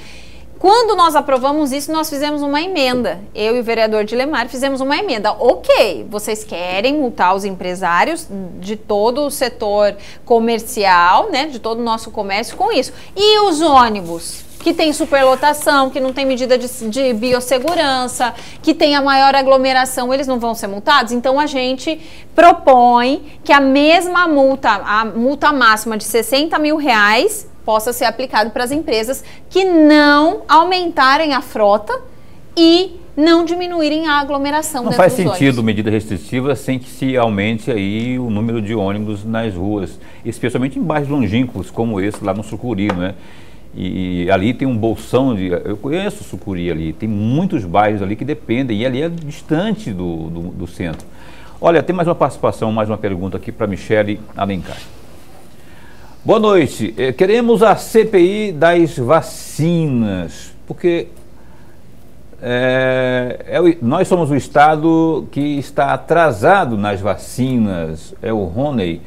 Quando nós aprovamos isso, nós fizemos uma emenda. Eu e o vereador Dilemar fizemos uma emenda. Ok, vocês querem multar os empresários de todo o setor comercial, de todo o nosso comércio com isso. E os ônibus, que tem superlotação, que não tem medida de biossegurança, que tem a maior aglomeração, eles não vão ser multados? Então a gente propõe que a mesma multa, a multa máxima de 60 mil reais, possa ser aplicado para as empresas que não aumentarem a frota e não diminuírem a aglomeração. Não faz sentido medida restritiva sem que se aumente aí o número de ônibus nas ruas, especialmente em bairros longínquos como esse lá no Sucuri, E ali tem um bolsão eu conheço o Sucuri ali, tem muitos bairros ali que dependem, e ali é distante do centro. Olha, tem mais uma participação, mais uma pergunta aqui para Michele Alencar. Boa noite. Queremos a CPI das vacinas, porque nós somos o estado que está atrasado nas vacinas. O Rony,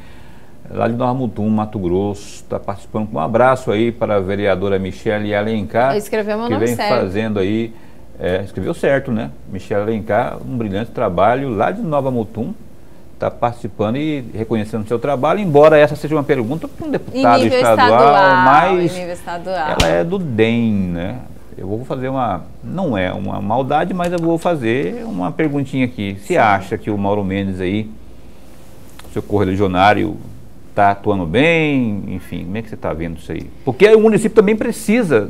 lá de Nova Mutum, Mato Grosso, está participando. Um abraço aí para a vereadora Michele Alencar, escreveu meu que nome vem certo. Fazendo aí, escreveu certo, Michele Alencar, um brilhante trabalho lá de Nova Mutum. Está participando e reconhecendo o seu trabalho, embora essa seja uma pergunta para um deputado estadual, mas ela é do DEM, Eu vou fazer não é uma maldade, mas eu vou fazer uma perguntinha aqui. Você acha que o Mauro Mendes aí, seu correligionário, está atuando bem? Enfim, como é que você está vendo isso aí? Porque o município também precisa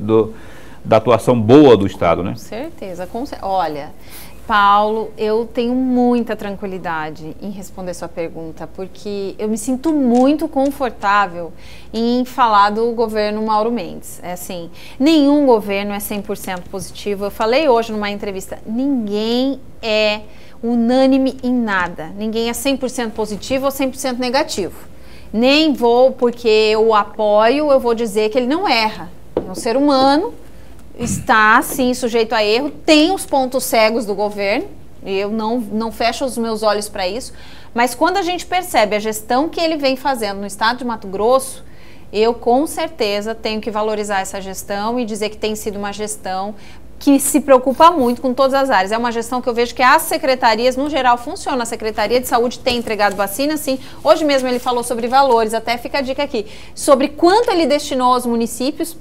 da atuação boa do Estado, Com certeza. Olha, Paulo, eu tenho muita tranquilidade em responder sua pergunta, porque eu me sinto muito confortável em falar do governo Mauro Mendes. Nenhum governo é 100% positivo. Eu falei hoje numa entrevista, ninguém é unânime em nada. Ninguém é 100% positivo ou 100% negativo. Nem vou, porque eu o apoio, eu vou dizer que ele não erra. É um ser humano. Está, sim, sujeito a erro, tem os pontos cegos do governo, eu não fecho os meus olhos para isso, mas quando a gente percebe a gestão que ele vem fazendo no estado de Mato Grosso, eu com certeza tenho que valorizar essa gestão e dizer que tem sido uma gestão que se preocupa muito com todas as áreas. É uma gestão que eu vejo que as secretarias, no geral, funcionam. A Secretaria de Saúde tem entregado vacina, sim. Hoje mesmo ele falou sobre valores, até fica a dica aqui, sobre quanto ele destinou aos municípios,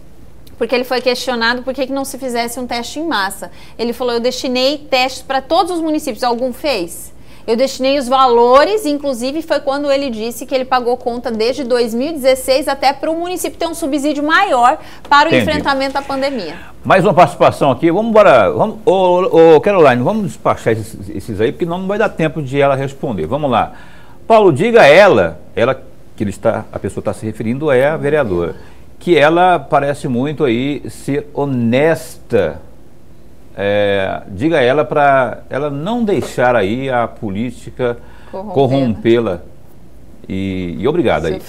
porque ele foi questionado por que não se fizesse um teste em massa. Ele falou, eu destinei testes para todos os municípios. Algum fez? Eu destinei os valores, inclusive foi quando ele disse que ele pagou conta desde 2016 até para o município ter um subsídio maior para o enfrentamento da pandemia. Mais uma participação aqui, vamos embora. Caroline, vamos despachar esses aí, porque não vai dar tempo de ela responder. Vamos lá. Paulo, diga a ela que a pessoa está se referindo é a vereadora, que ela parece muito aí ser honesta diga a ela para ela não deixar aí a política corrompê-la. E obrigado aí.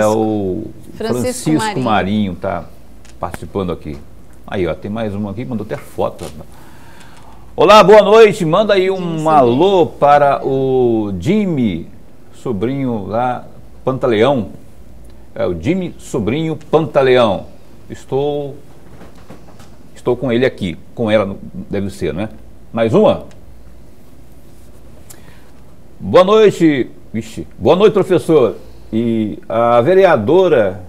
O Francisco Marinho está participando aqui. Aí, ó, tem mais uma aqui, mandou até foto. Olá, boa noite. Manda aí um alô para o Jimmy, sobrinho lá, Pantaleão. O Jimmy, sobrinho Pantaleão. Estou com ele aqui. Com ela, deve ser, né? Mais uma? Boa noite. Vixe. Boa noite, professor. E a vereadora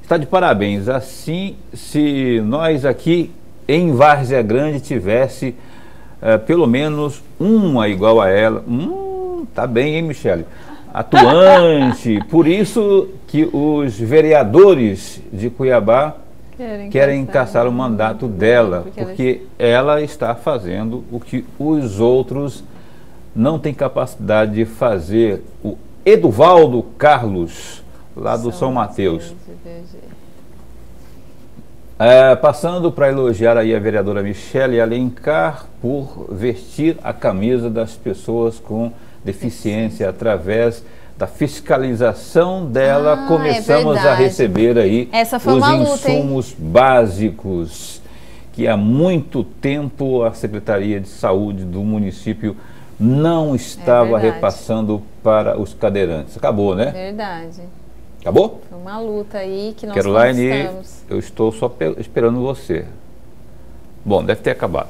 está de parabéns. Assim, se nós aqui em Várzea Grande tivesse pelo menos uma igual a ela. Tá bem, hein, Michele? Atuante. Por isso que os vereadores de Cuiabá querem caçar o mandato dela, porque ela está fazendo o que os outros não têm capacidade de fazer. O Eduvaldo Carlos, lá do São Mateus. Passando para elogiar aí a vereadora Michele Alencar por vestir a camisa das pessoas com deficiência através da fiscalização dela. Começamos a receber aí os insumos básicos que há muito tempo a Secretaria de Saúde do município não estava repassando para os cadeirantes. Acabou, né? Verdade. Acabou? Foi uma luta aí que nós Caroline, conquistamos. eu estou só esperando você. Bom, deve ter acabado.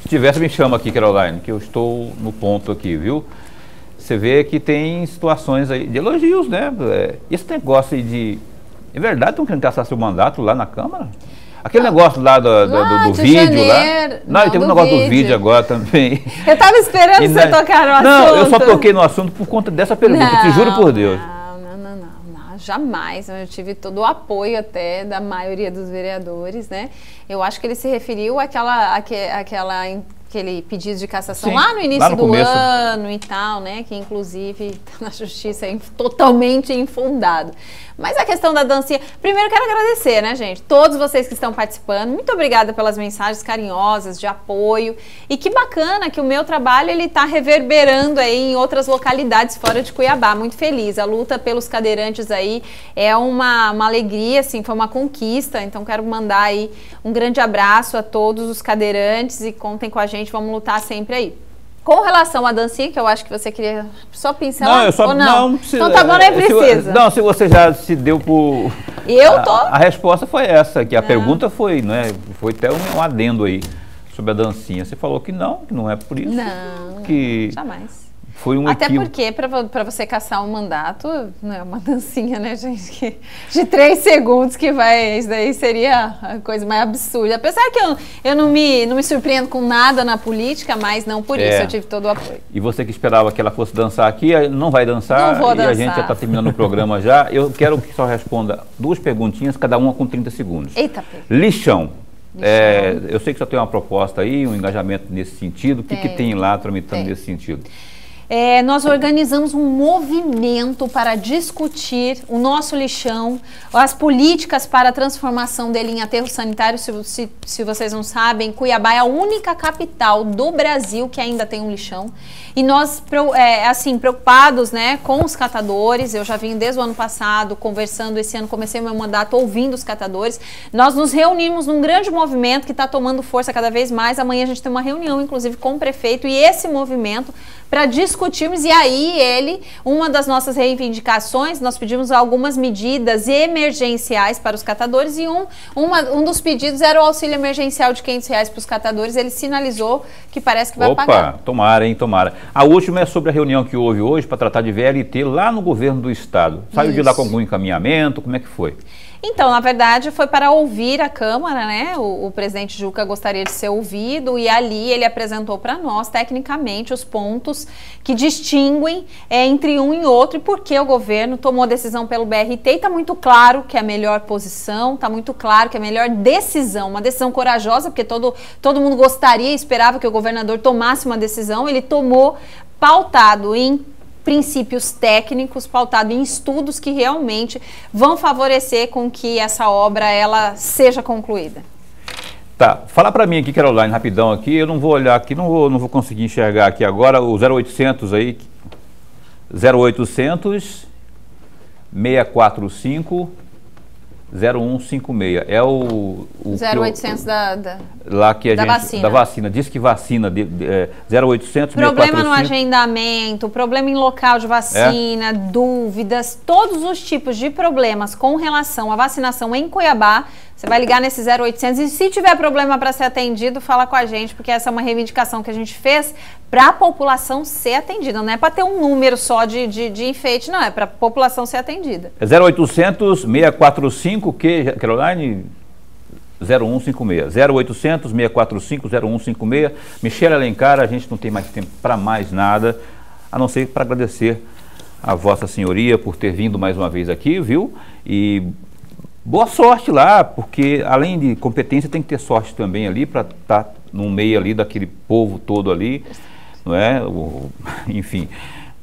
Se tivesse, me chama aqui, Caroline, que eu estou no ponto aqui, viu? Você vê que tem situações aí de elogios, né? Esse negócio aí de... É verdade, estão querendo caçar seu mandato lá na Câmara? Aquele negócio lá do vídeo lá. Não, e tem um negócio do vídeo agora também. Eu estava esperando você tocar no assunto. Não, eu só toquei no assunto por conta dessa pergunta, te juro por Deus. Não, jamais. Eu tive todo o apoio até da maioria dos vereadores, né? Eu acho que ele se referiu àquele pedido de cassação. Sim, lá no início do ano e tal, né? Que inclusive na justiça é totalmente infundado. Mas a questão da dancinha... Primeiro quero agradecer, né, gente? Todos vocês que estão participando. Muito obrigada pelas mensagens carinhosas, de apoio. E que bacana que o meu trabalho, ele tá reverberando aí em outras localidades fora de Cuiabá. Muito feliz. A luta pelos cadeirantes aí é uma alegria, assim, foi uma conquista. Então quero mandar aí um grande abraço a todos os cadeirantes e contem com a gente. Vamos lutar sempre aí. Com relação à dancinha, que eu acho que você queria só pincelar, não, eu só, ou não? Não precisa. Então tá bom, nem precisa. Não, se você já se deu por... A resposta foi essa, que a pergunta foi, né? Foi até um adendo aí sobre a dancinha. Você falou que não é por isso. Não, que jamais. Foi um Até equívoco. porque, para você caçar um mandato, não é uma dancinha, né, gente? De 3 segundos que vai... Isso daí seria a coisa mais absurda. Apesar que eu não me surpreendo com nada na política, mas não por isso, eu tive todo o apoio. E você que esperava que ela fosse dançar aqui, não vai dançar. Não vou dançar. A gente já está terminando o programa já. Eu quero que só responda 2 perguntinhas, cada uma com 30 segundos. Eita, Pedro. Lixão. Eu sei que só tem uma proposta aí, um engajamento nesse sentido. O que tem lá tramitando nesse sentido? Nós organizamos um movimento para discutir o nosso lixão, as políticas para a transformação dele em aterro sanitário. Se vocês não sabem, Cuiabá é a única capital do Brasil que ainda tem um lixão. E nós, assim, preocupados, né, com os catadores, eu já vim desde o ano passado conversando, esse ano comecei o meu mandato ouvindo os catadores. Nós nos reunimos num grande movimento que está tomando força cada vez mais. Amanhã a gente tem uma reunião, inclusive, com o prefeito, e esse movimento para discutirmos, e aí uma das nossas reivindicações, nós pedimos algumas medidas emergenciais para os catadores, e um dos pedidos era o auxílio emergencial de R$500 para os catadores. Ele sinalizou que parece que vai pagar. Tomara, hein, tomara. A última é sobre a reunião que houve hoje para tratar de VLT lá no governo do estado. Saiu de lá com algum encaminhamento? Como é que foi? Então, na verdade, foi para ouvir a Câmara, né? O presidente Juca gostaria de ser ouvido, e ali ele apresentou para nós, tecnicamente, os pontos que distinguem entre um e outro, e por que o governo tomou decisão pelo BRT. E está muito claro que é a melhor posição, está muito claro que é a melhor decisão, uma decisão corajosa, porque todo mundo gostaria e esperava que o governador tomasse uma decisão. Ele tomou pautado em princípios técnicos, pautado em estudos que realmente vão favorecer com que essa obra ela seja concluída. Tá, fala para mim aqui, Caroline, rapidão aqui, eu não vou olhar aqui, não vou conseguir enxergar aqui agora, o 0800 aí, 0800 645 0156, é o 0800 lá que a da gente, vacina. Da vacina, diz que vacina, 0800 problema 645. no agendamento, problema em local de vacina, dúvidas, todos os tipos de problemas com relação à vacinação em Cuiabá, você vai ligar nesse 0800 e se tiver problema para ser atendido, fala com a gente, porque essa é uma reivindicação que a gente fez para a população ser atendida, não é para ter um número só de enfeite, não, é para a população ser atendida. É 0800 645, que, Caroline? 0156, 0800 645 0156. Michele Alencar, a gente não tem mais tempo para mais nada, a não ser para agradecer a Vossa Senhoria por ter vindo mais uma vez aqui, viu? E boa sorte lá, porque além de competência tem que ter sorte também ali para estar no meio ali daquele povo todo ali, não é? Enfim,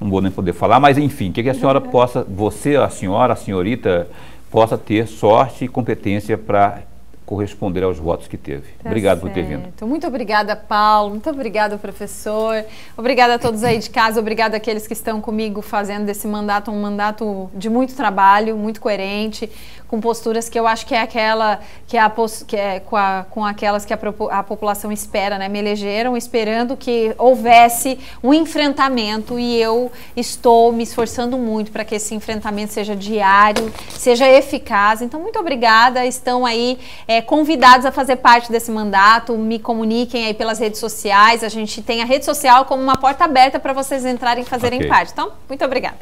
não vou nem poder falar, mas enfim, que a senhora possa, você, a senhorita, possa ter sorte e competência para corresponder aos votos que teve. Obrigado por ter vindo. Muito obrigada, Paulo. Muito obrigada, professor. Obrigada a todos aí de casa. Obrigada àqueles que estão comigo fazendo desse mandato um mandato de muito trabalho, muito coerente, com posturas que eu acho que é aquela com aquelas que a população espera, né? Me elegeram esperando que houvesse um enfrentamento e eu estou me esforçando muito para que esse enfrentamento seja diário, seja eficaz. Então, muito obrigada. Estão aí convidados a fazer parte desse mandato, me comuniquem aí pelas redes sociais, a gente tem a rede social como uma porta aberta para vocês entrarem e fazerem parte. Então, muito obrigada.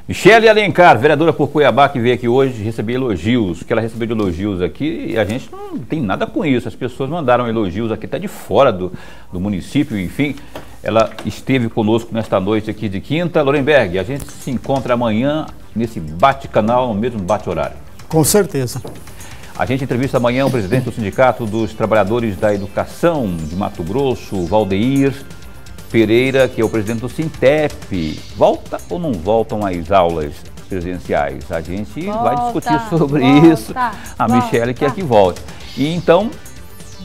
Michele Alencar, vereadora por Cuiabá, que veio aqui hoje receber elogios, que ela recebeu de elogios aqui, e a gente não tem nada com isso, as pessoas mandaram elogios aqui, até de fora do município, enfim, ela esteve conosco nesta noite aqui de quinta. Lorenberg, a gente se encontra amanhã nesse bate-canal, no mesmo bate-horário. Com certeza. A gente entrevista amanhã o presidente do Sindicato dos Trabalhadores da Educação de Mato Grosso, Valdeir Pereira, que é o presidente do Sintep. Volta ou não voltam às aulas presenciais? A gente vai discutir sobre isso. A Michele quer que volte. E então,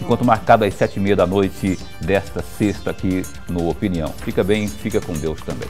enquanto marcado às 7h30 da noite desta sexta aqui no Opinião. Fica bem, fica com Deus também.